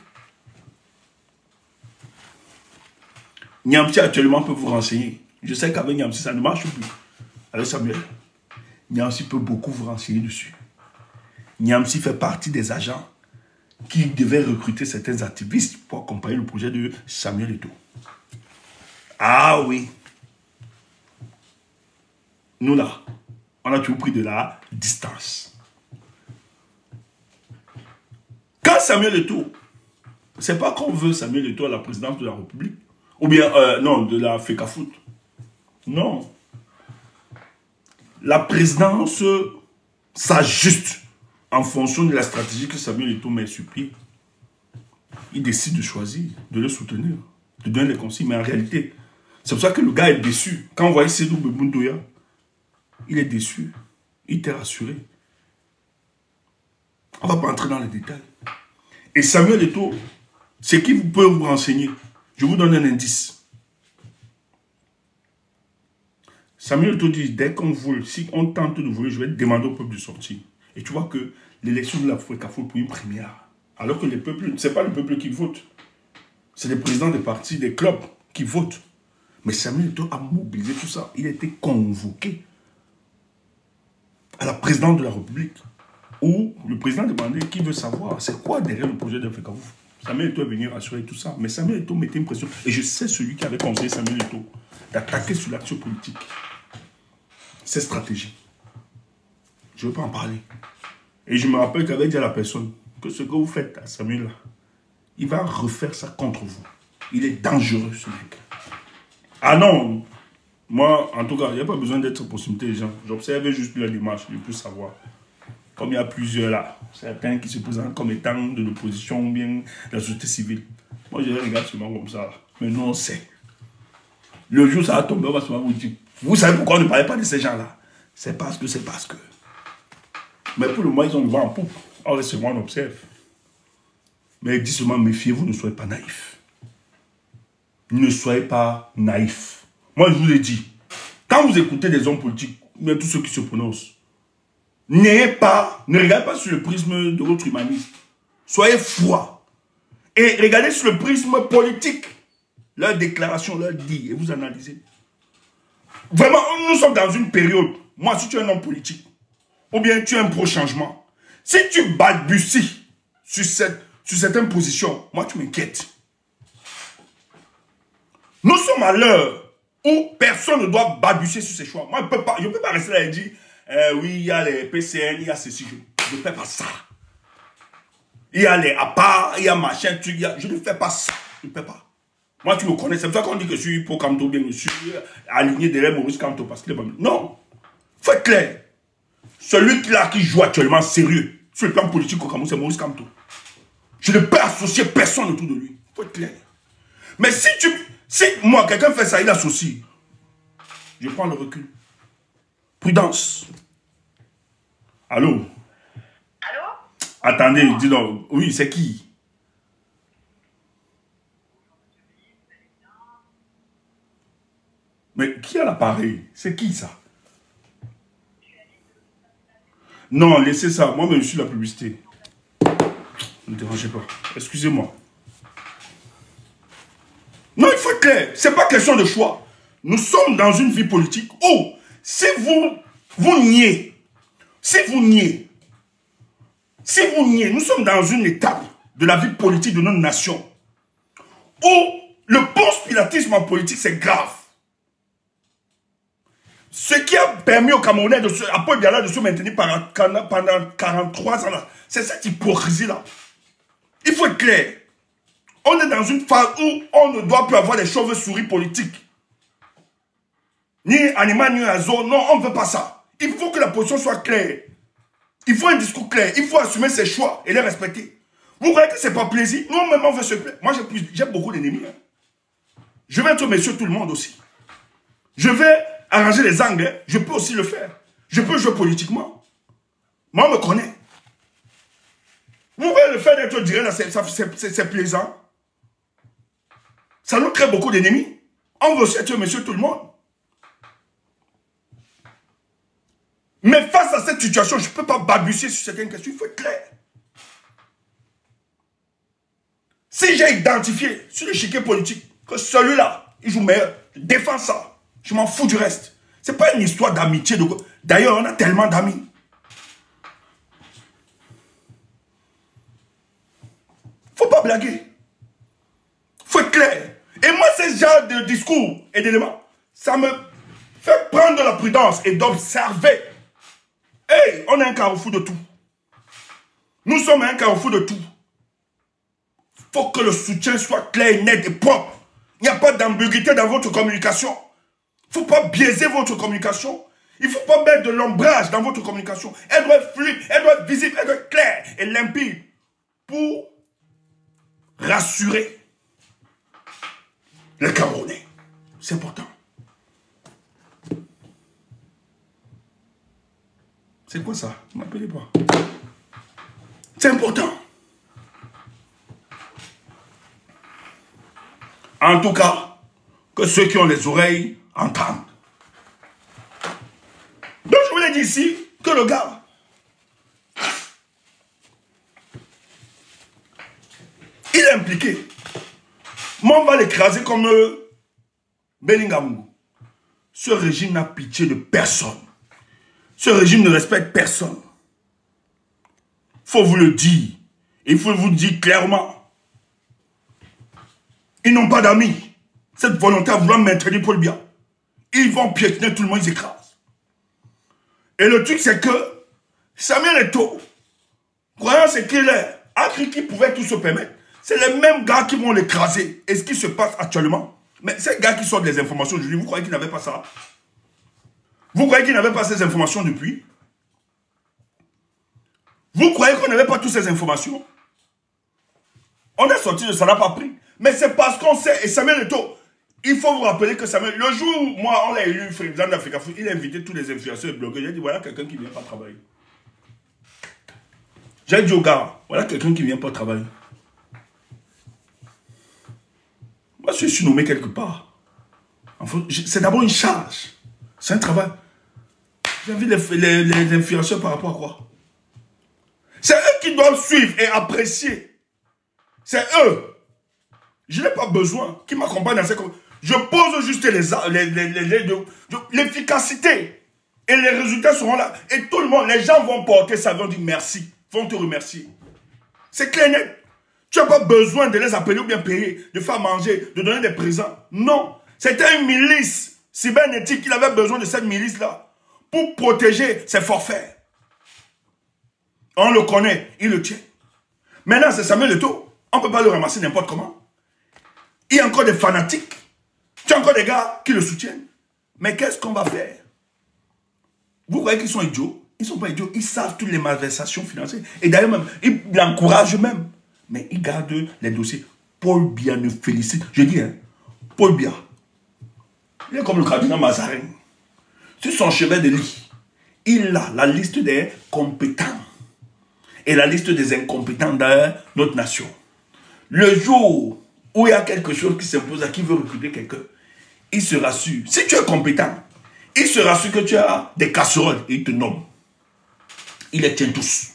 Niamsi actuellement peut vous renseigner. Je sais qu'avec Niamsi, ça ne marche plus. Avec Samuel, Niamsi peut beaucoup vous renseigner dessus. Niamsi fait partie des agents qui devaient recruter certains activistes pour accompagner le projet de Samuel Eto'o. Ah oui. Nous là, on a toujours pris de la distance. Quand Samuel Eto'o, c'est pas qu'on veut Samuel Eto'o à la présidence de la République, ou bien, non, de la FECAFOOT. Non. La présidence s'ajuste en fonction de la stratégie que Samuel Eto'o met sur pied. Il décide de choisir, de le soutenir, de donner des consignes. Mais en réalité, c'est pour ça que le gars est déçu. Quand on voit Sédou Bebundoya, il est déçu. Il était rassuré. On ne va pas entrer dans les détails. Et Samuel Eto'o, c'est qui peut vous renseigner. Je vous donne un indice. Samuel Eto'o dit, dès qu'on voit, si on tente de voler, je vais demander au peuple de sortir. Et tu vois que l'élection de la FECAFOOT pour une première. Alors que les peuples, ce n'est pas le peuple qui vote. C'est les présidents des partis, des clubs qui votent. Mais Samuel Eto'o a mobilisé tout ça. Il a été convoqué à la présidence de la République. Où le président demandait qui veut savoir c'est quoi derrière le projet de FECAFOOT. Samuel Eto'o est venu rassurer tout ça. Mais Samuel Eto'o mettait une pression. Et je sais celui qui avait conseillé Samuel Eto'o d'attaquer sur l'action politique. C'est stratégie. Je ne veux pas en parler. Et je me rappelle qu'avait dit à la personne que ce que vous faites à Samuel, il va refaire ça contre vous. Il est dangereux, ce mec. Ah non, moi, en tout cas, il n'y a pas besoin d'être possibilité des gens. J'observais juste la démarche, je peux savoir. Comme il y a plusieurs là, certains qui se présentent comme étant de l'opposition ou bien de la société civile. Moi, je les regarde seulement comme ça. Mais nous, on sait. Le jour où ça va tomber, on va seulement vous dire, vous savez pourquoi on ne parlait pas de ces gens-là? C'est parce que, c'est parce que. Mais pour le moment, ils ont le vent en poupe. On reste seulement, on observe. Mais dis seulement, méfiez-vous, ne soyez pas naïfs. Ne soyez pas naïfs. Moi, je vous l'ai dit. Quand vous écoutez des hommes politiques, même tous ceux qui se prononcent, ne regardez pas sur le prisme de votre humanisme. Soyez froid. Et regardez sur le prisme politique. Leur déclaration, leur dit, et vous analysez. Vraiment, nous sommes dans une période. Moi, si tu es un homme politique, ou bien tu es un pro-changement, si tu balbuties sur certaines positions, moi, tu m'inquiètes. Nous sommes à l'heure où personne ne doit balbutier sur ses choix. Moi, je ne peux pas rester là et dire, oui, il y a les PCN, il y a ceci. Je ne fais pas ça. Il y a les APA, il y a machin, je ne fais pas ça. Je ne fais pas. Moi, tu me connais, c'est pour ça qu'on dit que je suis pour Kamto, bien, je suis aligné derrière Maurice Kamto. Parce que non, faut être clair. Celui-là qui joue actuellement sérieux sur le plan politique au Cameroun, c'est Maurice Kamto. Je ne peux associer personne autour de lui. Faut être clair. Mais si moi, quelqu'un fait ça, il associe. Je prends le recul. Prudence. Allô? Allô? Attendez, dis donc. Oui, c'est qui? Mais qui a l'appareil? C'est qui ça? Non, laissez ça. Moi-même, je suis la publicité. Ne me dérangez pas. Excusez-moi. Non, il faut être clair. Ce n'est pas question de choix. Nous sommes dans une vie politique où, si vous niez, nous sommes dans une étape de la vie politique de notre nation où le conspiratisme en politique, c'est grave. Ce qui a permis aux Camerounais, à Paul Biala, de se maintenir pendant 43 ans, c'est cette hypocrisie-là. Il faut être clair. On est dans une phase où on ne doit plus avoir des chauves-souris politiques. Ni animal, ni oiseau. Non, on ne veut pas ça. Il faut que la position soit claire. Il faut un discours clair. Il faut assumer ses choix et les respecter. Vous croyez que ce n'est pas plaisir? Nous, même, on veut se plaire. Moi, j'ai beaucoup d'ennemis. Hein. Je vais être monsieur tout le monde aussi. Je vais arranger les angles. Hein. Je peux aussi le faire. Je peux jouer politiquement. Moi, on me connaît. Vous voyez le fait d'être direct, c'est plaisant. Ça nous crée beaucoup d'ennemis. On veut aussi être monsieur tout le monde. Mais face à cette situation, je ne peux pas balbutier sur certaines questions. Il faut être clair. Si j'ai identifié sur l'échiquier politique que celui-là, il joue meilleur, je défends ça. Je m'en fous du reste. Ce n'est pas une histoire d'amitié. D'ailleurs, on a tellement d'amis. Faut pas blaguer. Faut être clair. Et moi, ce genre de discours et d'éléments, ça me fait prendre de la prudence et d'observer. Hey, on est un carrefour de tout. Nous sommes un carrefour de tout. Faut que le soutien soit clair, net et propre. Il n'y a pas d'ambiguïté dans votre communication. Il ne faut pas biaiser votre communication. Il ne faut pas mettre de l'ombrage dans votre communication. Elle doit être fluide, elle doit être visible, elle doit être claire et limpide pour rassurer les Camerounais. C'est important. C'est quoi ça? Ne m'appelez pas. C'est important. En tout cas, que ceux qui ont les oreilles entendent. Donc je vous l'ai dit ici, que le gars, il est impliqué. Moi, on va l'écraser comme Bellingham. Ce régime n'a pitié de personne. Ce régime ne respecte personne. Il faut vous le dire. Il faut vous le dire clairement. Ils n'ont pas d'amis. Cette volonté à vouloir maintenir Paul Biya. Ils vont piétiner tout le monde, ils écrasent. Et le truc, c'est que Samuel Eto'o, croyant ce qu'il est, a cru qu'il pouvait tout se permettre. C'est les mêmes gars qui vont l'écraser. Et ce qui se passe actuellement. Mais ces gars qui sortent des informations aujourd'hui, vous croyez qu'ils n'avaient pas ça? Vous croyez qu'ils n'avaient pas ces informations depuis? Vous croyez qu'on n'avait pas toutes ces informations? On est sorti de ça, n'a pas pris. Mais c'est parce qu'on sait, et Samuel Eto'o, Il faut vous rappeler que Samuel, le jour où moi, on l'a élu président d'Africa Foot, il a invité tous les influenceurs et blogueurs. Il a dit, voilà quelqu'un qui ne vient pas travailler. J'ai dit au gars, voilà quelqu'un qui ne vient pas travailler. Moi, je suis nommé quelque part. C'est d'abord une charge. C'est un travail. J'invite les influenceurs par rapport à quoi? C'est eux qui doivent suivre et apprécier. C'est eux. Je n'ai pas besoin qu'ils m'accompagnent dans ces... Je pose juste l'efficacité. Et les résultats seront là. Et tout le monde, les gens vont porter ça, vont dire merci. Vont te remercier. C'est clair net. Tu n'as pas besoin de les appeler ou bien payer, de faire manger, de donner des présents. Non. C'était une milice cybernétique. Il avait besoin de cette milice-là pour protéger ses forfaits. On le connaît, il le tient. Maintenant, c'est Samuel Eto'o. On ne peut pas le ramasser n'importe comment. Il y a encore des fanatiques. Tu as encore des gars qui le soutiennent. Mais qu'est-ce qu'on va faire? Vous croyez qu'ils sont idiots? Ils ne sont pas idiots. Ils savent toutes les malversations financières. Et d'ailleurs, même, ils l'encouragent même. Mais ils gardent les dossiers. Paul Biya ne félicite. Je dis, hein, Paul Biya, il est comme le cardinal Mazarin. Sur son chevet de lit, il a la liste des compétents et la liste des incompétents dans notre nation. Le jour où il y a quelque chose qui s'impose à qui veut recruter quelqu'un, il se rassure. Si tu es compétent, il se rassure que tu as des casseroles et il te nomme. Il les tient tous.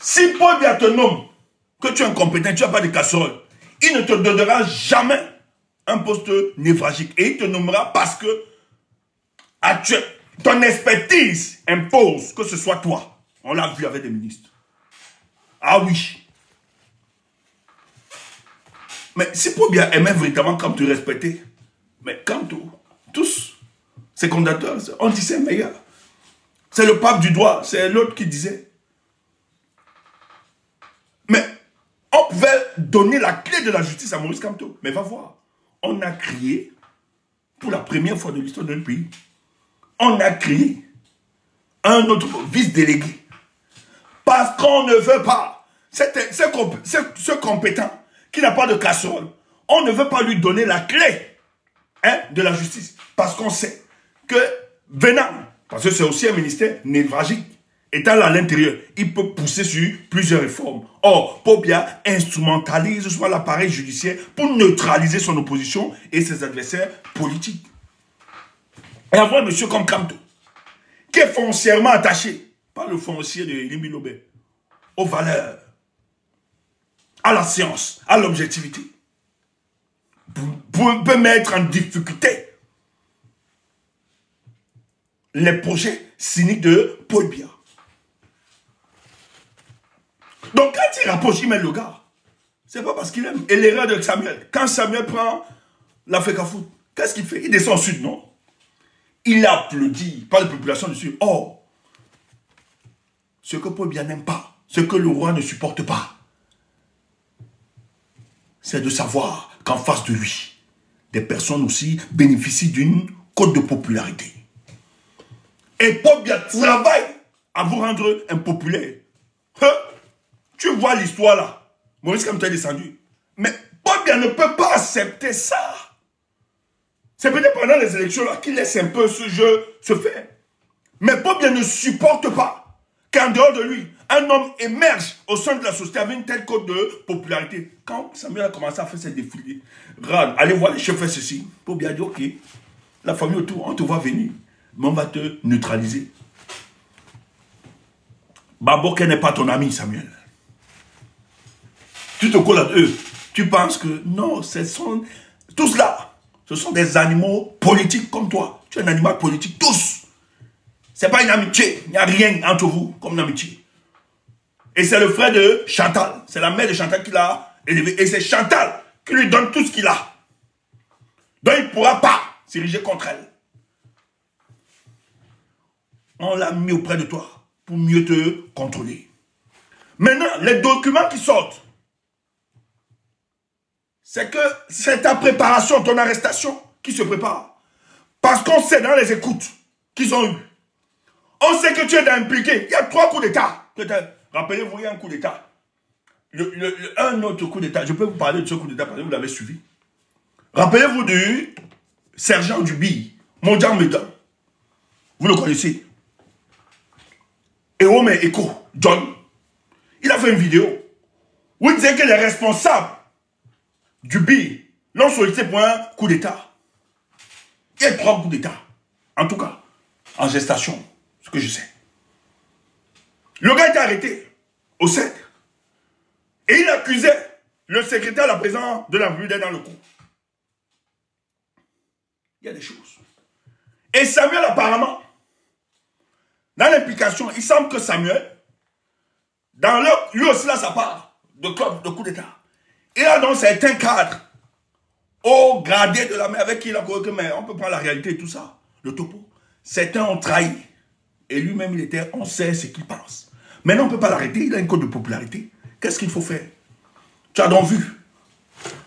Si Paul Biya te nomme que tu es incompétent, tu n'as pas de casseroles, il ne te donnera jamais un poste névralgique. Et il te nommera parce que ton expertise impose que ce soit toi. On l'a vu avec des ministres. Ah oui. Mais si Paul Biya aimait véritablement comme tu respectais, mais comme tous, ces condamnateurs, on dit c'est meilleur. C'est le pape du droit, c'est l'autre qui disait. Mais on pouvait donner la clé de la justice à Maurice Kamto. Mais va voir, on a crié, pour la première fois de l'histoire de notre pays, on a créé un autre vice-délégué. Parce qu'on ne veut pas, ce compétent qui n'a pas de casserole, on ne veut pas lui donner la clé de la justice. Parce qu'on sait que venant, parce que c'est aussi un ministère névralgique, étant là à l'intérieur, il peut pousser sur plusieurs réformes. Or, Paul Biya instrumentalise soit l'appareil judiciaire pour neutraliser son opposition et ses adversaires politiques. Et avoir un monsieur comme Kamto, qui est foncièrement attaché, pas le foncier de Limbi Lobé, aux valeurs, à la science, à l'objectivité, peut mettre en difficulté les projets cyniques de Paul Biya. Donc quand il rapproche, il met le gars. C'est pas parce qu'il aime. Et l'erreur de Samuel, quand Samuel prend l'Africa Foot, qu'est-ce qu'il fait? Il descend au sud, non? Il applaudit par la population du sud. Or, ce que Paul Biya n'aime pas, ce que le roi ne supporte pas, c'est de savoir qu'en face de lui, des personnes aussi bénéficient d'une cote de popularité. Et Paul Biya travaille à vous rendre impopulaire. Tu vois l'histoire là. Maurice Kamto est descendu. Mais Paul Biya ne peut pas accepter ça. C'est peut-être pendant les élections là qu'il laisse un peu ce jeu se faire. Mais Paul Biya ne supporte pas qu'en dehors de lui, un homme émerge au sein de la société avec une telle cote de popularité. Quand Samuel a commencé à faire ses défilés, allez voir les chefs faire ceci. Paul Biya a dit ok, la famille autour, on te voit venir, mais on va te neutraliser. Baboke n'est pas ton ami, Samuel. Tu te colles à eux. Tu penses que non, tous là, ce sont des animaux politiques comme toi. Tu es un animal politique, tous. Ce n'est pas une amitié. Il n'y a rien entre vous comme une amitié. Et c'est le frère de Chantal. C'est la mère de Chantal qui l'a élevé. Et c'est Chantal qui lui donne tout ce qu'il a. Donc il ne pourra pas s'ériger contre elle. On l'a mis auprès de toi pour mieux te contrôler. Maintenant, les documents qui sortent, c'est que c'est ta préparation, ton arrestation qui se prépare. Parce qu'on sait dans les écoutes qu'ils ont eues. On sait que tu es impliqué. Il y a 3 coups d'État. Rappelez-vous, il y a un coup d'État. Un autre coup d'État. Je peux vous parler de ce coup d'État parce que vous l'avez suivi. Rappelez-vous du sergent du BI, Modjan Medan. Vous le connaissez. Eome Eko, John. Il a fait une vidéo où il disait que les responsables du BI l'ont sollicité pour un coup d'État. Il y a 3 coups d'État. En tout cas, en gestation, ce que je sais. Le gars a été arrêté au CED. Et il accusait le secrétaire à la présidence de la République d'être dans le coup. Il y a des choses. Et Samuel, apparemment, dans l'implication, il semble que Samuel, dans lui aussi, là, sa part de coup d'État. Il a donc certains cadres au gradé de la main avec qui il a corrigé, mais on peut prendre la réalité et tout ça, le topo. Certains ont trahi. Et lui-même, on sait ce qu'il pense. Maintenant, on ne peut pas l'arrêter, il a une cote de popularité. Qu'est-ce qu'il faut faire? Tu as donc vu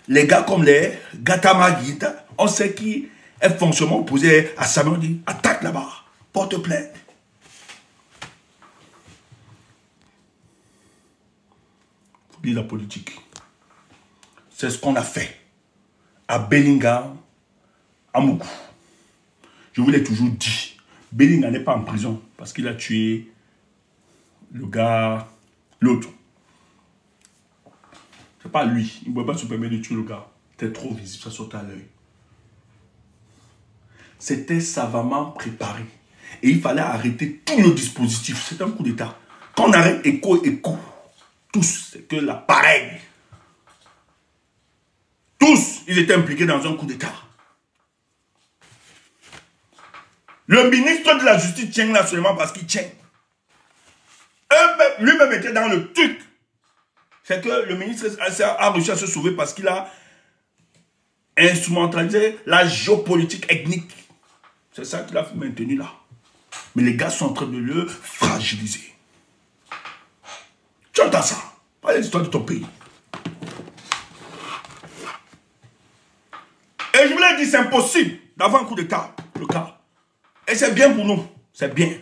les gars comme les Gatama Guita, on sait qui est fonctionnement opposé à Samuel, dit attaque là-bas, porte plainte. Faut dire la politique. C'est ce qu'on a fait à Bellingham, à Moukou. Je vous l'ai toujours dit, Bellingham n'est pas en prison parce qu'il a tué le gars, l'autre. C'est pas lui, il ne pouvait pas se permettre de tuer le gars. C'était trop visible, ça sautait à l'œil. C'était savamment préparé. Et il fallait arrêter tout le dispositif. C'est un coup d'État. Quand on arrête Écho, tous, c'est que l'appareil, tous, ils étaient impliqués dans un coup d'État. Le ministre de la Justice tient là seulement parce qu'il tient. Lui-même était dans le truc. C'est que le ministre a réussi à se sauver parce qu'il a instrumentalisé la géopolitique ethnique. C'est ça qu'il a maintenu là. Mais les gars sont en train de le fragiliser. Tu entends ça? Pas l'histoire de ton pays. Et je vous l'ai dit, c'est impossible d'avoir un coup d'État, le cas. Et c'est bien pour nous. C'est bien.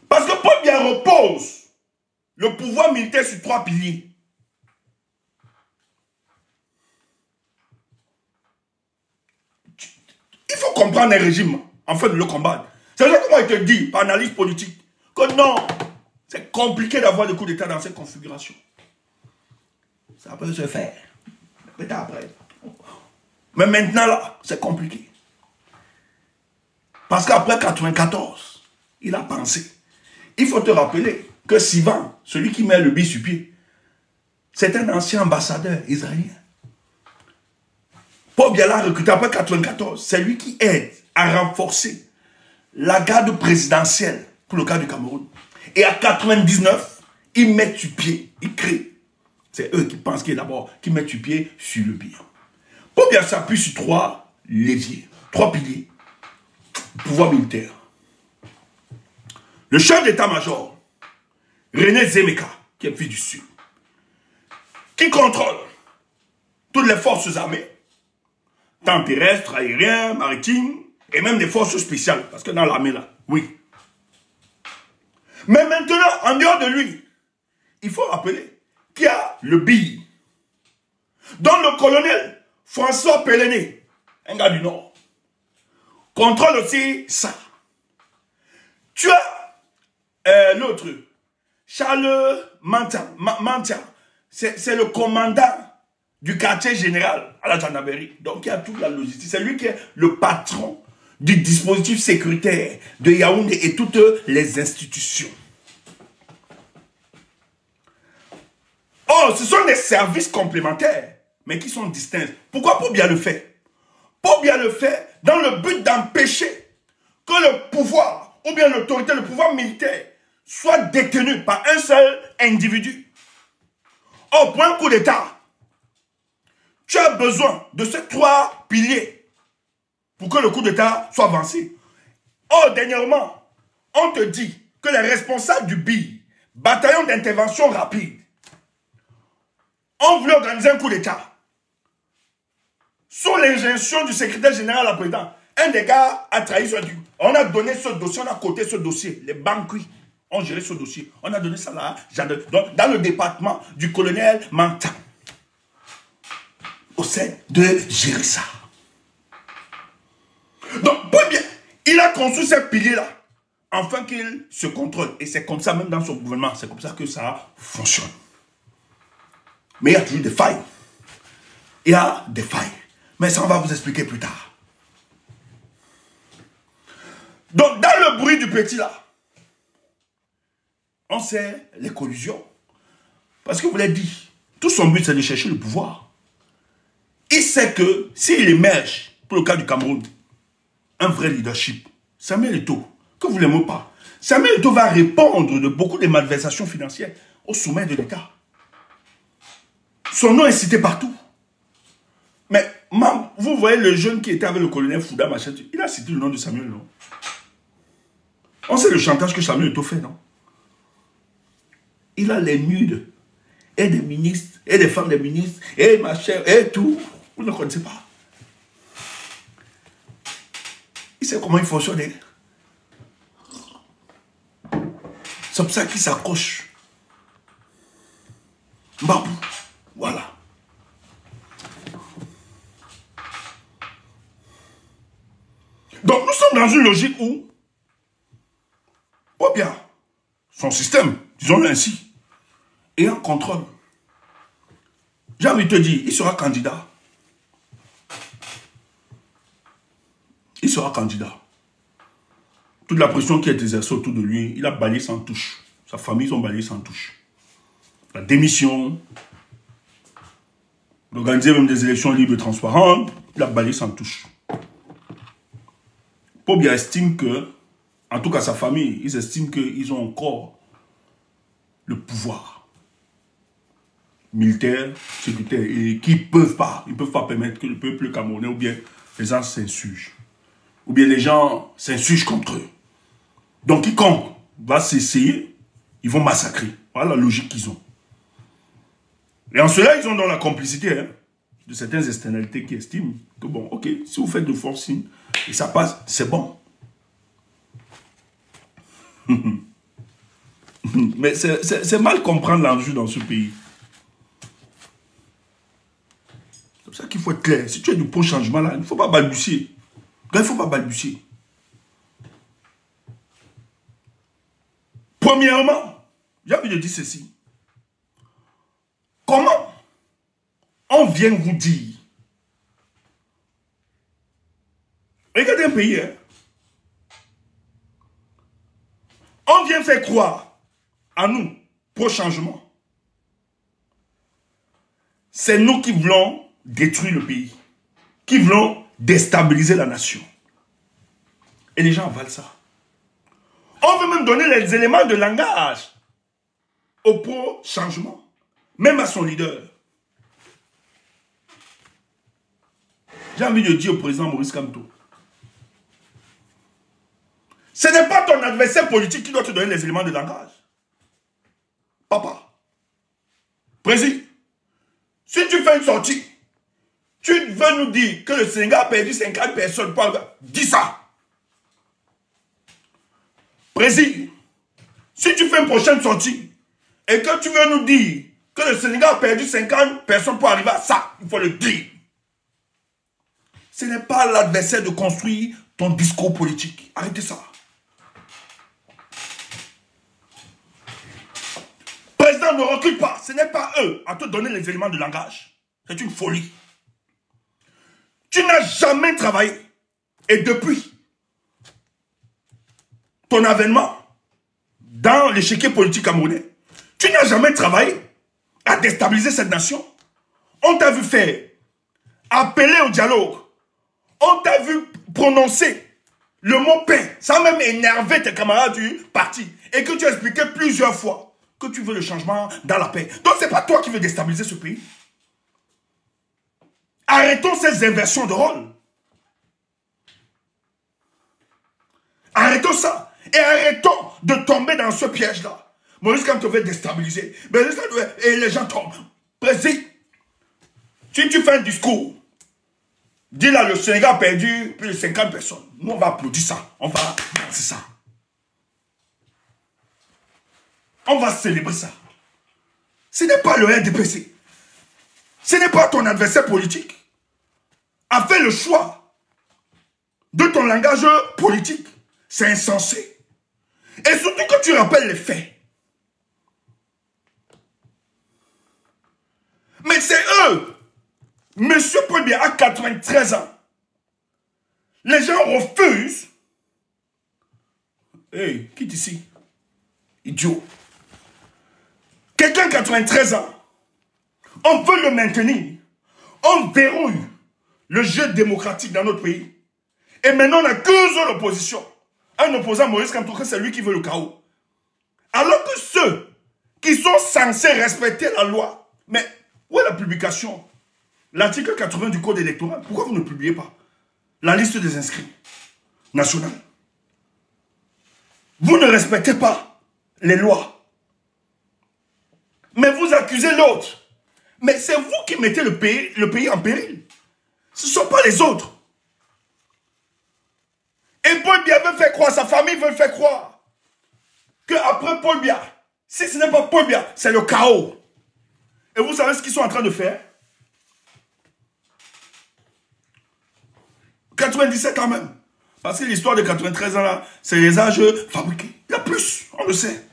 Parce que Paul Biya repose le pouvoir militaire sur 3 piliers. Il faut comprendre un régime, en fait, de le combattre. C'est ça que moi, je te dis, par analyse politique, que non, c'est compliqué d'avoir le coup d'État dans cette configuration. Ça peut se faire. Peut-être après. Mais maintenant, là, c'est compliqué. Parce qu'après 94, il a pensé. Il faut te rappeler que Sivan, celui qui met le BI sur pied, c'est un ancien ambassadeur israélien. Paul Biya l'a recruté après 94. C'est lui qui aide à renforcer la garde présidentielle pour le cas du Cameroun. Et à 99, ils mettent sur pied, ils créent. C'est eux qui pensent qu'ils d'abord, qui mettent sur pied sur le BI. Paul Biya s'appuie sur 3 leviers, 3 piliers. Pouvoir militaire. Le chef d'état-major, René Zemeka, qui est fils du Sud, qui contrôle toutes les forces armées, tant terrestres, aériens, maritimes, et même des forces spéciales, parce que dans l'armée là, oui. Mais maintenant, en dehors de lui, il faut rappeler qu'il y a le BI, dont le colonel François Pellené, un gars du Nord, contrôle aussi ça. Tu as l'autre, Charles Mantia, c'est le commandant du quartier général à la gendarmerie. Donc il y a toute la logistique. C'est lui qui est le patron du dispositif sécuritaire de Yaoundé et toutes les institutions. Oh, ce sont des services complémentaires, mais qui sont distincts. Pourquoi Paul Biya le fait? Paul Biya le fait dans le but d'empêcher que le pouvoir, ou bien l'autorité, le pouvoir militaire, soit détenu par un seul individu. Or, pour un coup d'État, tu as besoin de ces 3 piliers pour que le coup d'État soit avancé. Or, dernièrement, on te dit que les responsables du BI, bataillon d'intervention rapide, ont voulu organiser un coup d'État. Sous l'injonction du secrétaire général à la présidence, un des gars a trahi ce truc. On a donné ce dossier, on a coté ce dossier. Les banquiers ont géré ce dossier. On a donné ça là, dans le département du colonel Manta. scène de gérer ça. Donc, pour bien, il a construit ces piliers-là, afin qu'il se contrôle. Et c'est comme ça, même dans son gouvernement, c'est comme ça que ça fonctionne. Mais il y a toujours des failles. Il y a des failles. Mais ça, on va vous expliquer plus tard. Donc, dans le bruit du petit, là, on sait les collusions. Parce que vous l'avez dit, tout son but, c'est de chercher le pouvoir. Il sait que s'il émerge, pour le cas du Cameroun, un vrai leadership, Samuel Eto'o, que vous ne l'aimez pas, Samuel Eto'o va répondre de beaucoup de malversations financières au sommet de l'État. Son nom est cité partout. Mais vous voyez le jeune qui était avec le colonel Fouda Machete, il a cité le nom de Samuel, non? On sait le chantage que Samuel Eto'o fait, non? Il a les nudes, et des ministres, et des femmes des ministres, et machin, et tout. Vous ne connaissez pas. Il sait comment il fonctionne. C'est pour ça qu'il s'accroche. Babou. Voilà. Donc nous sommes dans une logique où, oh bien, son système, disons-le ainsi, est en contrôle. J'ai envie de te dire, il sera candidat. Il sera candidat. Toute la pression qui est exercée autour de lui, il a balayé sans touche. Sa famille, ils ont balayé sans touche. La démission, d'organiser même des élections libres et transparentes, il a balayé sans touche. Pobia estime que, en tout cas sa famille, ils estiment qu'ils ont encore le pouvoir militaire, sécuritaire, et qu'ils ne peuvent pas permettre que le peuple camerounais ou bien les gens s'insurgent. Ou bien les gens s'insurgent contre eux. Donc quiconque va s'essayer, ils vont massacrer. Voilà la logique qu'ils ont. Et en cela, ils ont dans la complicité de certaines externalités qui estiment que bon, ok, si vous faites de forcing et ça passe, c'est bon. Mais c'est mal comprendre l'enjeu dans ce pays. C'est pour ça qu'il faut être clair. Si tu es du bon changement là, il ne faut pas balbutier. Il ne faut pas balbutier. Premièrement, j'ai envie de dire ceci. Comment on vient vous dire, regardez un pays, hein, on vient faire croire à nous, pour changement. C'est nous qui voulons détruire le pays, qui voulons déstabiliser la nation. Et les gens avalent ça. On veut même donner les éléments de langage au pro-changement, même à son leader. J'ai envie de dire au président Maurice Kamto, ce n'est pas ton adversaire politique qui doit te donner les éléments de langage. Papa, président, si tu fais une sortie, tu veux nous dire que le Sénégal a perdu 50 personnes, dis ça. Président, si tu fais une prochaine sortie et que tu veux nous dire que le Sénégal a perdu 50 personnes pour arriver à ça, il faut le dire. Ce n'est pas l'adversaire de construire ton discours politique. Arrêtez ça. Président, ne recule pas. Ce n'est pas eux à te donner les éléments de langage. C'est une folie. Tu n'as jamais travaillé. Et depuis ton avènement dans l'échiquier politique camerounais, tu n'as jamais travaillé à déstabiliser cette nation. On t'a vu faire, appeler au dialogue. On t'a vu prononcer le mot paix. Ça a même énervé tes camarades du parti. Et que tu as expliqué plusieurs fois que tu veux le changement dans la paix. Donc ce n'est pas toi qui veux déstabiliser ce pays. Arrêtons ces inversions de rôle. Arrêtons ça. Et arrêtons de tomber dans ce piège-là. Maurice Kamto veut déstabiliser. Et les gens tombent. Président, si tu fais un discours, dis là, le Sénégal a perdu plus de 50 personnes. Nous, on va applaudir ça. On va danser ça. On va célébrer ça. Ce n'est pas le RDPC. Ce n'est pas ton adversaire politique. a fait le choix de ton langage politique. C'est insensé. Et surtout que tu rappelles les faits. Mais c'est eux. Monsieur Paul Biya a 93 ans. Les gens refusent. Hey, quitte ici. Idiot. Quelqu'un 93 ans. On veut le maintenir. On verrouille le jeu démocratique dans notre pays. Et maintenant, on accuse l'opposition. Un opposant, Maurice Kamto, c'est lui qui veut le chaos. Alors que ceux qui sont censés respecter la loi, mais où est la publication? L'article 80 du Code électoral, pourquoi vous ne publiez pas la liste des inscrits nationaux? Vous ne respectez pas les lois. Mais vous accusez l'autre. Mais c'est vous qui mettez le pays en péril. Ce ne sont pas les autres. Et Paul Biya veut faire croire, sa famille veut faire croire qu'après Paul Biya, si ce n'est pas Paul Biya, c'est le chaos. Et vous savez ce qu'ils sont en train de faire? 97 quand même. Parce que l'histoire de 93 ans là, c'est les âges fabriqués. Il y a plus, on le sait.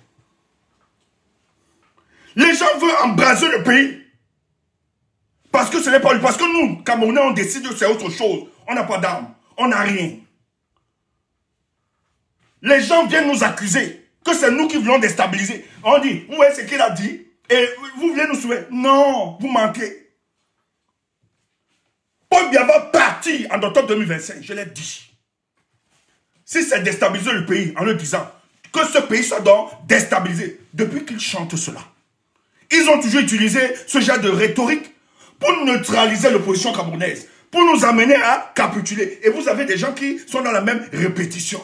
Les gens veulent embraser le pays. Parce que ce n'est pas lui. Parce que nous, Camerounais, on décide que c'est autre chose. On n'a pas d'armes. On n'a rien. Les gens viennent nous accuser que c'est nous qui voulons déstabiliser. On dit, vous voyez ce qu'il a dit et vous voulez nous souhaiter. Non, vous manquez. Paul Biya va partir en octobre 2025, je l'ai dit. Si c'est déstabiliser le pays en leur disant que ce pays soit donc déstabilisé, depuis qu'ils chantent cela, ils ont toujours utilisé ce genre de rhétorique pour neutraliser l'opposition camerounaise, pour nous amener à capituler. Et vous avez des gens qui sont dans la même répétition.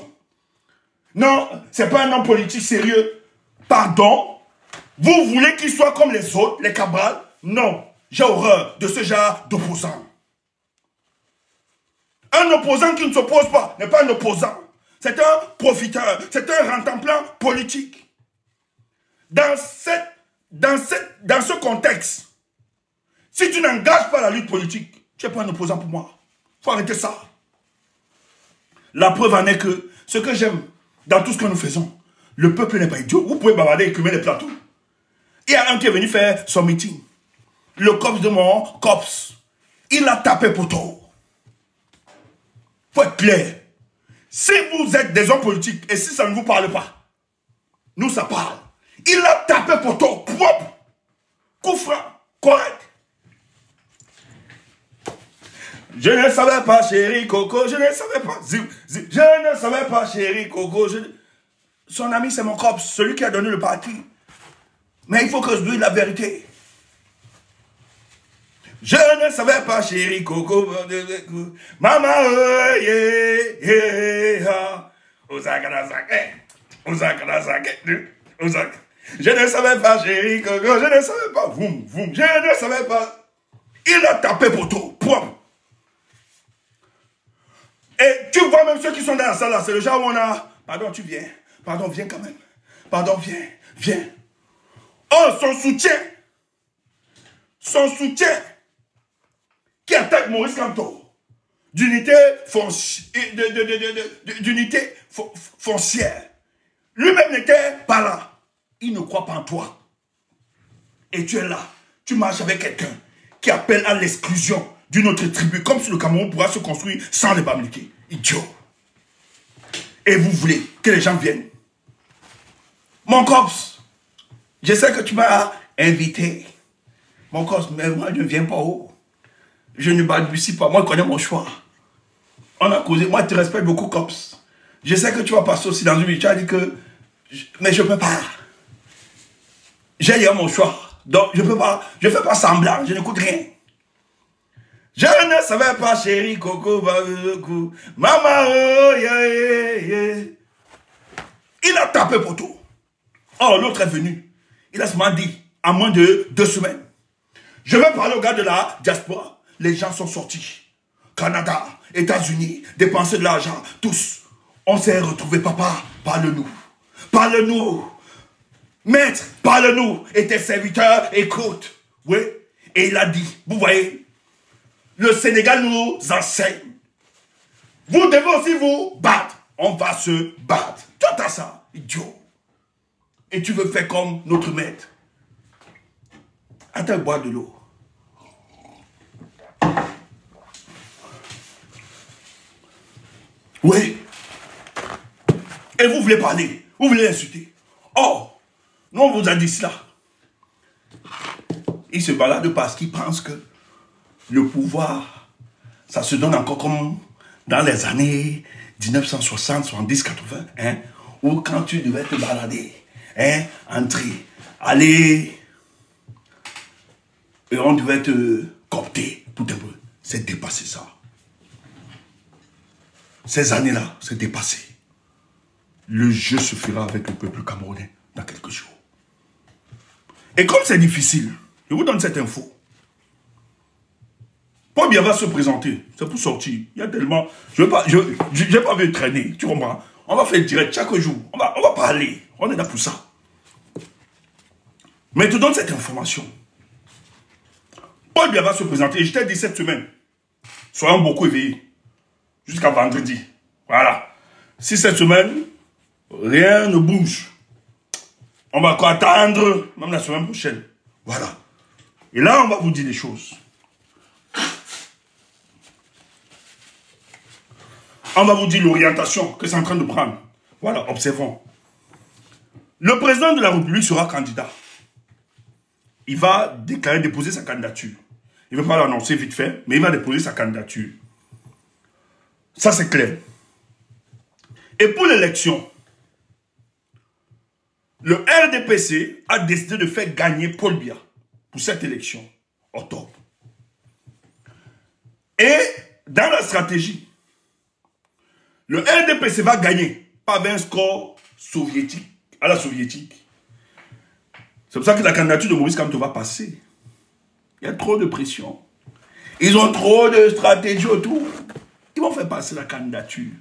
Non, ce n'est pas un homme politique sérieux. Pardon, vous voulez qu'il soit comme les autres, les Cabral? Non, j'ai horreur de ce genre d'opposants. Un opposant qui ne s'oppose pas n'est pas un opposant. C'est un profiteur, c'est un rentemplant politique. Dans ce contexte, si tu n'engages pas la lutte politique, tu n'es pas un opposant pour moi. Il faut arrêter ça. La preuve en est que ce que j'aime dans tout ce que nous faisons, le peuple n'est pas idiot. Vous pouvez bavarder et écumer les plateaux. Il y a un qui est venu faire son meeting. Le COPS de mon COPS. Il a tapé poteau. Il faut être clair. Si vous êtes des hommes politiques et si ça ne vous parle pas, nous ça parle. Il a tapé poteau propre. Coup franc, correct. Je ne savais pas, chérie Coco, je ne savais pas. Je ne savais pas, chérie Coco. Son ami, c'est mon COPS, celui qui a donné le parti. Mais il faut que je dise la vérité. Je ne savais pas, chérie Coco. Maman, je ne savais pas, chérie Coco, je ne savais pas. Je ne savais pas. Il a tapé poteau, propre. Et tu vois même ceux qui sont dans la salle là, c'est le genre où on a... Pardon, tu viens. Pardon, viens quand même. Pardon, viens. Oh, son soutien qui attaque Maurice Kamto d'unité foncière. Lui-même n'était pas là. Il ne croit pas en toi. Et tu es là. Tu marches avec quelqu'un qui appelle à l'exclusion d'une autre tribu, comme si le Cameroun pourra se construire sans les Bamileke. Idiot. Et vous voulez que les gens viennent. Mon COPS, je sais que tu m'as invité. Mon COPS, mais moi je ne viens pas haut. Je ne balbutie pas. Moi je connais mon choix. On a causé. Moi je te respecte beaucoup, COPS. Je sais que tu vas passer aussi dans une vie. Tu as dit que... Mais je ne peux pas. J'ai eu mon choix. Donc je ne peux pas. Je ne fais pas semblant. Je n'écoute rien. Je ne savais pas, chérie Coco, maman, oh, yeah. Il a tapé poteau. Oh, l'autre est venu. Il a seulement dit, en moins de 2 semaines, je vais parler aux gars de la diaspora. Les gens sont sortis. Canada, États-Unis, dépenser de l'argent, tous. On s'est retrouvés, papa, parle-nous. Parle-nous. Maître, parle-nous. Et tes serviteurs, écoute. Oui. Et il a dit, vous voyez, le Sénégal nous enseigne. Vous devez aussi vous battre. On va se battre. Tu entends ça, idiot? Et tu veux faire comme notre maître. Attends, boire de l'eau. Oui. Et vous voulez parler. Vous voulez insulter. Oh, nous on vous a dit cela. Il se balade parce qu'il pense que le pouvoir, ça se donne encore comme dans les années 1960, 70, 80, hein, où quand tu devais te balader, hein, entrer, aller, et on devait te coopter tout un peu. C'est dépassé ça. Ces années-là, c'est dépassé. Le jeu se fera avec le peuple camerounais dans quelques jours. Et comme c'est difficile, je vous donne cette info. Paul Biya va se présenter, c'est pour sortir. Il y a tellement... Je n'ai pas envie de traîner, tu comprends? On va faire direct chaque jour. On va parler. On est là pour ça. Mais je te donne cette information. Paul Biya va se présenter. Je t'ai dit cette semaine. Soyons beaucoup éveillés. Jusqu'à vendredi. Voilà. Si cette semaine, rien ne bouge, on va encore attendre, même la semaine prochaine. Voilà. Et là, on va vous dire des choses. On va vous dire l'orientation que c'est en train de prendre. Voilà, observons. Le président de la République sera candidat. Il va déposer sa candidature. Il ne va pas l'annoncer vite fait, mais il va déposer sa candidature. Ça, c'est clair. Et pour l'élection, le RDPC a décidé de faire gagner Paul Biya pour cette élection, octobre. Et dans la stratégie, le RDPC va gagner pas avec un score soviétique, à la soviétique. C'est pour ça que la candidature de Maurice Kamto va passer. Il y a trop de pression. Ils ont trop de stratégie autour. Ils vont faire passer la candidature.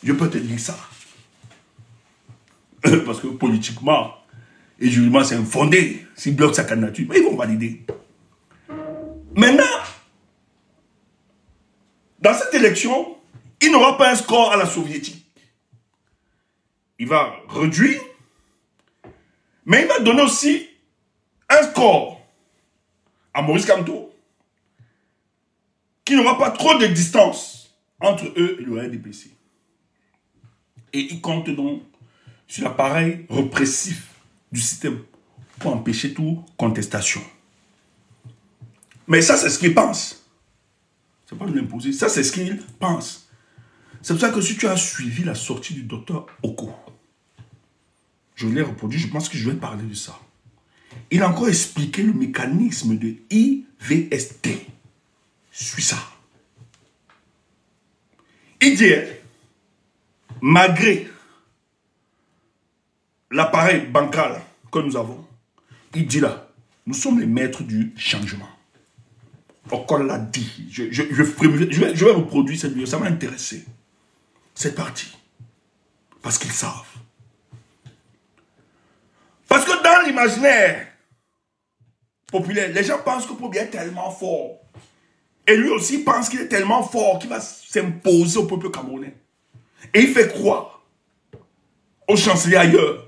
Je peux te dire ça. Parce que politiquement et juridiquement, c'est infondé. S'ils bloquent sa candidature, mais ils vont valider. Maintenant, dans cette élection, il n'aura pas un score à la soviétique. Il va réduire, mais il va donner aussi un score à Maurice Kamto, qui n'aura pas trop de distance entre eux et le RDPC. Et il compte donc sur l'appareil répressif du système pour empêcher toute contestation. Mais ça, c'est ce qu'il pense. Ce n'est pas de l'imposer. Ça, c'est ce qu'il pense. C'est pour ça que si tu as suivi la sortie du docteur Oko, je l'ai reproduit, je pense que je vais parler de ça. Il a encore expliqué le mécanisme de IVST. Suis ça. Il dit, malgré l'appareil bancal que nous avons, il dit là, nous sommes les maîtres du changement. Oko l'a dit. Je vais reproduire cette vidéo, ça m'a intéressé. C'est parti. Parce qu'ils savent. Parce que dans l'imaginaire populaire, les gens pensent que Paul Biya est tellement fort. Et lui aussi pense qu'il est tellement fort qu'il va s'imposer au peuple camerounais. Et il fait croire au chancelier ailleurs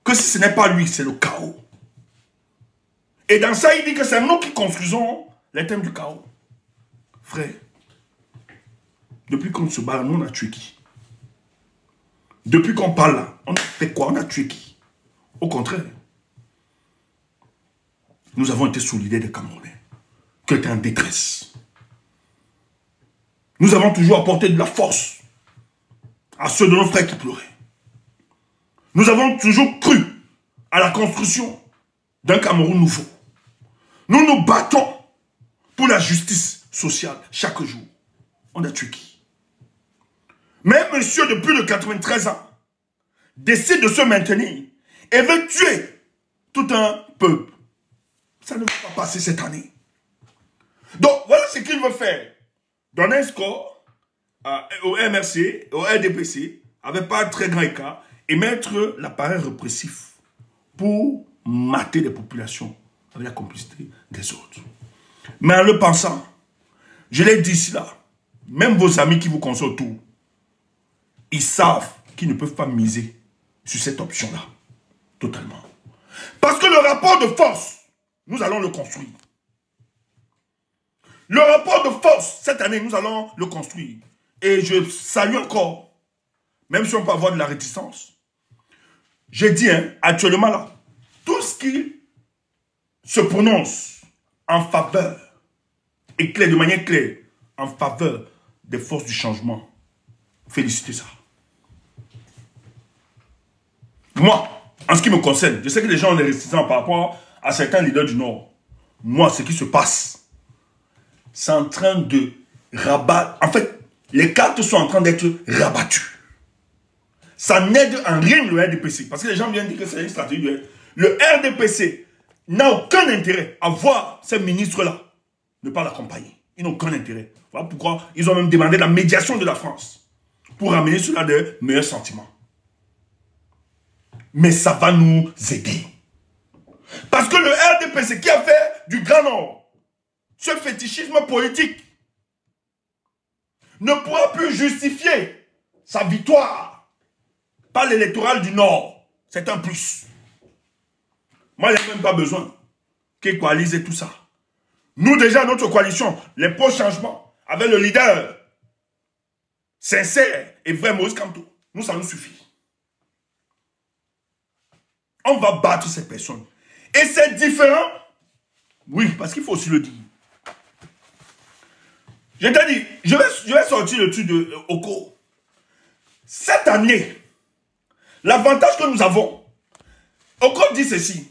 que si ce n'est pas lui, c'est le chaos. Et dans ça, il dit que c'est nous qui confusons les thèmes du chaos. Frère, depuis qu'on se bat, nous on a tué qui? Depuis qu'on parle là, on a fait quoi? On a tué qui? Au contraire, nous avons été solidaires des Camerounais qui étaient en détresse. Nous avons toujours apporté de la force à ceux de nos frères qui pleuraient. Nous avons toujours cru à la construction d'un Cameroun nouveau. Nous nous battons pour la justice sociale chaque jour. On a tué qui? Mais monsieur de plus de 93 ans décide de se maintenir et veut tuer tout un peuple. Ça ne va pas passer cette année. Donc, voilà ce qu'il veut faire. Donner un score au MRC, au RDPC, avec pas un très grand écart, et mettre l'appareil répressif pour mater les populations avec la complicité des autres. Mais en le pensant, je l'ai dit ici là, même vos amis qui vous conseillent autour, ils savent qu'ils ne peuvent pas miser sur cette option-là. Totalement. Parce que le rapport de force, nous allons le construire. Le rapport de force, cette année, nous allons le construire. Et je salue encore, même si on peut avoir de la réticence. J'ai dit, hein, actuellement là, tout ce qui se prononce en faveur, et clair, de manière claire, en faveur des forces du changement, félicitez ça. Moi, en ce qui me concerne, je sais que les gens ont des réticences par rapport à certains leaders du Nord. Moi, ce qui se passe, c'est en train de rabattre. En fait, les cartes sont en train d'être rabattues. Ça n'aide en rien le RDPC. Parce que les gens viennent dire que c'est une stratégie de... Le RDPC n'a aucun intérêt à voir ces ministres-là ne pas l'accompagner. Ils n'ont aucun intérêt. Voilà pourquoi ils ont même demandé la médiation de la France pour amener cela de meilleurs sentiments. Mais ça va nous aider. Parce que le RDPC qui a fait du Grand Nord ce fétichisme politique ne pourra plus justifier sa victoire par l'électoral du Nord. C'est un plus. Moi, il n'y a même pas besoin qu'ils coalisent tout ça. Nous, déjà, notre coalition, les pro-changements, avec le leader sincère et vrai Maurice Kamto, nous, ça nous suffit. On va battre ces personnes. Et c'est différent. Oui, parce qu'il faut aussi le dire. Je t'ai dit, je vais sortir le truc de Oko. Cette année, l'avantage que nous avons, Oko dit ceci,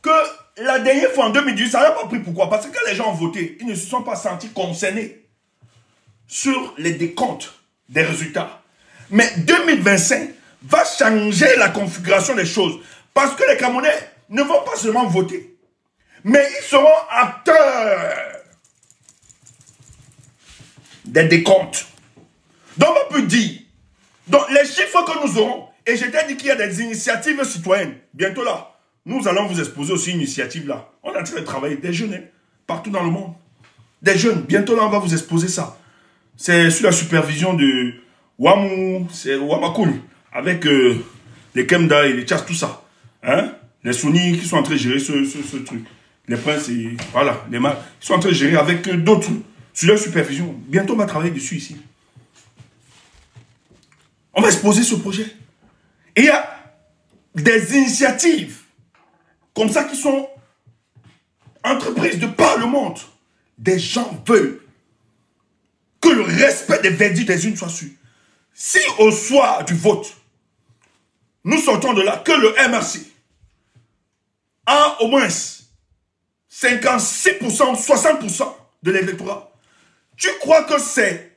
que la dernière fois en 2018, ça n'a pas pris. Pourquoi? Parce que les gens ont voté, ils ne se sont pas sentis concernés sur les décomptes des résultats. Mais 2025 va changer la configuration des choses. Parce que les Camerounais ne vont pas seulement voter, mais ils seront acteurs des décomptes. Donc on peut dire, donc les chiffres que nous aurons, et je t'ai dit qu'il y a des initiatives citoyennes, bientôt là, nous allons vous exposer aussi une initiative là. On est en train de travailler, des jeunes, hein, partout dans le monde. Des jeunes, bientôt là on va vous exposer ça. C'est sous la supervision de Wamou, c'est Wamakul, avec les Kemda et les Tchas, tout ça. Hein? Les Sunnis qui sont en train de gérer ce truc. Les princes et voilà, les mâles, ils sont en train de gérer avec d'autres, sous leur supervision. Bientôt on va travailler dessus ici. On va exposer ce projet. Et il y a des initiatives comme ça qui sont entreprises de par le monde. Des gens veulent que le respect des verdicts des unes soit su. Si au soir du vote, nous sortons de là que le MRC a au moins 56%, 60% de l'électorat, tu crois que c'est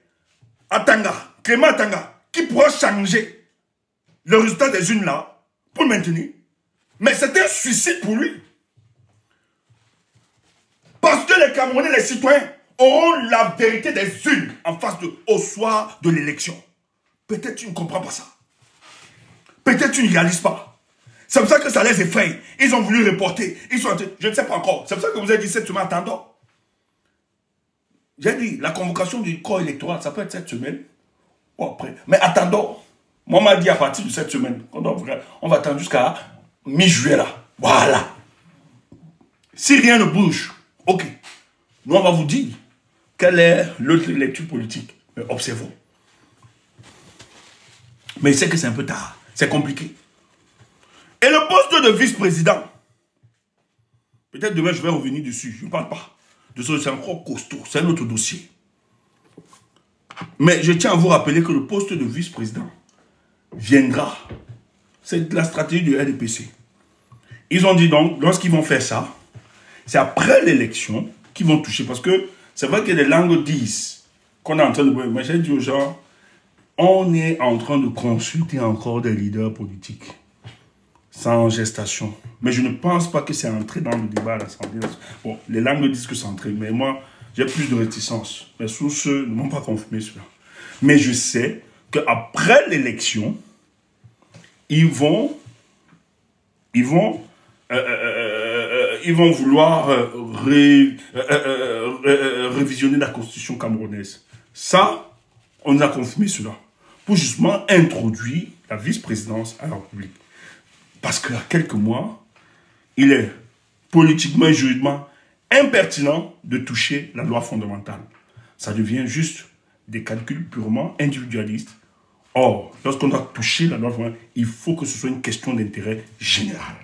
Atanga, Clément Atanga, qui pourra changer le résultat des unes là pour le maintenir? Mais c'est un suicide pour lui. Parce que les Camerounais, les citoyens, auront la vérité des unes en face au soir de l'élection. Peut-être tu ne comprends pas ça. Peut-être tu ne réalises pas. C'est pour ça que ça les effraie. Ils ont voulu reporter. Ils sont, je ne sais pas encore. C'est pour ça que vous avez dit cette semaine, attendons. J'ai dit, la convocation du corps électoral, ça peut être cette semaine ou après. Mais attendons. Moi, on m'a dit à partir de cette semaine, on va attendre jusqu'à mi-juillet là. Voilà. Si rien ne bouge, ok. Nous, on va vous dire quelle est l'autre lecture politique. Mais observons. Mais c'est que c'est un peu tard. C'est compliqué. Et le poste de vice-président, peut-être demain je vais revenir dessus. Je ne parle pas de ça, c'est encore costaud. C'est un autre dossier. Mais je tiens à vous rappeler que le poste de vice-président viendra. C'est la stratégie du RDPC. Ils ont dit donc, lorsqu'ils vont faire ça, c'est après l'élection qu'ils vont toucher. Parce que c'est vrai que les langues disent qu'on est en train de... Mais j'ai dit aux gens, on est en train de consulter encore des leaders politiques. Sans gestation. Mais je ne pense pas que c'est entré dans le débat à l'Assemblée. Bon, les langues disent que c'est entré. Mais moi, j'ai plus de réticence. Mes sources ne m'ont pas confirmé cela. Mais je sais qu'après l'élection, ils vont ils vont vouloir révisionner la constitution camerounaise. Ça, on a confirmé cela. Pour justement introduire la vice-présidence à la République. Parce qu'il y a quelques mois, il est politiquement et juridiquement impertinent de toucher la loi fondamentale. Ça devient juste des calculs purement individualistes. Or, lorsqu'on doit toucher la loi fondamentale, il faut que ce soit une question d'intérêt général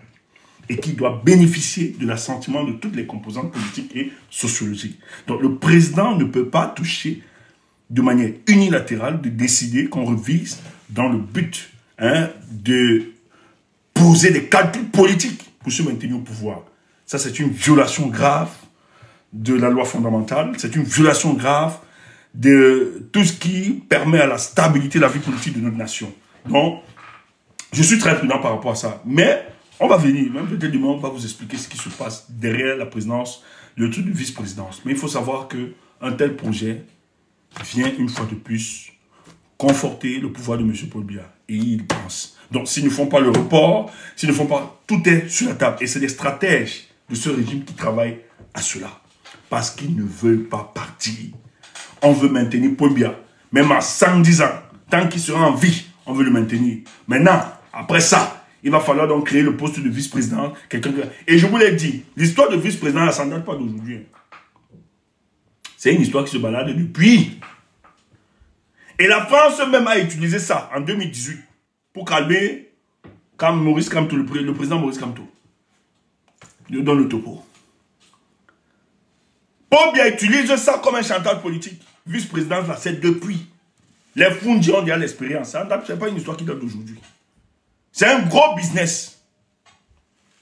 et qui doit bénéficier de l'assentiment de toutes les composantes politiques et sociologiques. Donc, le président ne peut pas toucher de manière unilatérale, de décider qu'on revise dans le but de poser des calculs politiques pour se maintenir au pouvoir. Ça, c'est une violation grave de la loi fondamentale. C'est une violation grave de tout ce qui permet à la stabilité de la vie politique de notre nation. Donc, je suis très prudent par rapport à ça. Mais on va venir, même peut-être demain, on va vous expliquer ce qui se passe derrière la présidence, le truc de vice-présidence. Mais il faut savoir qu'un tel projet vient une fois de plus conforter le pouvoir de M. Paul Biya. Et il pense. Donc, s'ils ne font pas le report, s'ils ne font pas, tout est sur la table. Et c'est des stratèges de ce régime qui travaillent à cela. Parce qu'ils ne veulent pas partir. On veut maintenir Paul Biya. Même à 110 ans, tant qu'il sera en vie, on veut le maintenir. Maintenant, après ça, il va falloir donc créer le poste de vice-président. Et je vous l'ai dit, l'histoire de vice-président, ça ne date pas d'aujourd'hui. C'est une histoire qui se balade depuis. Et la France même a utilisé ça en 2018 pour calmer Maurice Kamto, le président Maurice Kamto. Je donne le topo. Paul Biya utilise ça comme un chantage politique. Vice-présidence, là, c'est depuis. Les Fundi ont déjà l'expérience. Ce n'est pas une histoire qui date d'aujourd'hui. C'est un gros business.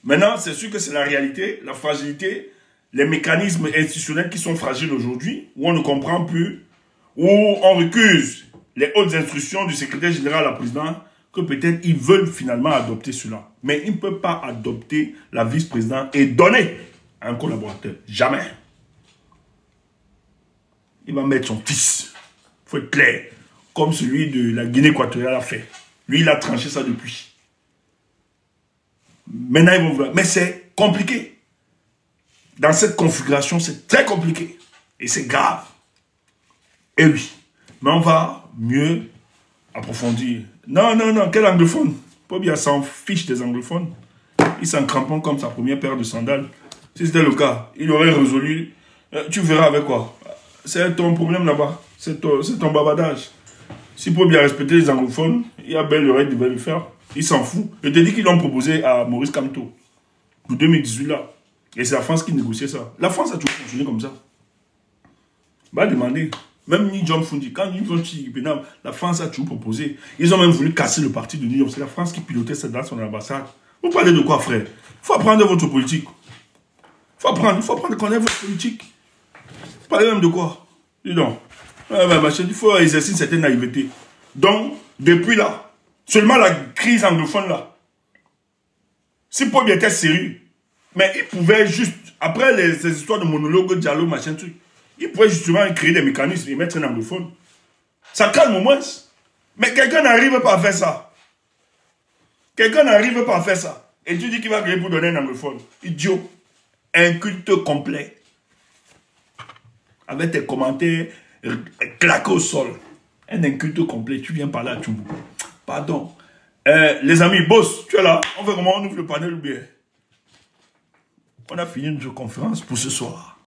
Maintenant, c'est sûr que c'est la réalité, la fragilité, les mécanismes institutionnels qui sont fragiles aujourd'hui, où on ne comprend plus, où on recuse les hautes instructions du secrétaire général à la présidence, que peut-être ils veulent finalement adopter cela. Mais ils ne peuvent pas adopter la vice-présidence et donner à un collaborateur. Jamais. Il va mettre son fils. Il faut être clair. Comme celui de la Guinée équatoriale a fait. Lui, il a tranché ça depuis. Maintenant, ils vont vouloir. Mais c'est compliqué. Dans cette configuration, c'est très compliqué. Et c'est grave. Et oui. Mais on va mieux approfondir. Non, non, non. Quel anglophone? Paul Biya s'en fiche des anglophones. Il s'en crampon comme sa première paire de sandales. Si c'était le cas, il aurait résolu. Tu verras avec quoi? C'est ton problème là-bas. C'est ton bavardage. Si Paul Biya respectait les anglophones, il y a belle oreille, il devait le faire. Il s'en fout. Je te dis qu'ils l'ont proposé à Maurice Kamto. Pour 2018 là. Et c'est la France qui négociait ça. La France a toujours fonctionné comme ça. Va demander. Même Ni John Fundi, quand ils ont dit la France a toujours proposé. Ils ont même voulu casser le parti de New York. C'est la France qui pilotait ça dans son ambassade. Vous parlez de quoi, frère? Il faut apprendre votre politique. Il faut apprendre à connaître votre politique. Vous parlez même de quoi? Dis donc. Il faut exercer une certaine naïveté. Donc, depuis là, seulement la crise anglophone là, si Paul Biya était sérieux, mais il pouvait juste, après ces histoires de monologue, dialogue, machin truc, il pouvait justement créer des mécanismes et mettre un anglophone. Ça calme au moins. Mais quelqu'un n'arrive pas à faire ça. Quelqu'un n'arrive pas à faire ça. Et tu dis qu'il va créer pour donner un anglophone. Idiot. Un culte complet. Avec tes commentaires claqués au sol. Un inculte complet. Tu viens parler à Tchoubou. Pardon. Les amis, boss, tu es là. On fait comment? On ouvre le panel ou bien? On a fini notre conférence pour ce soir.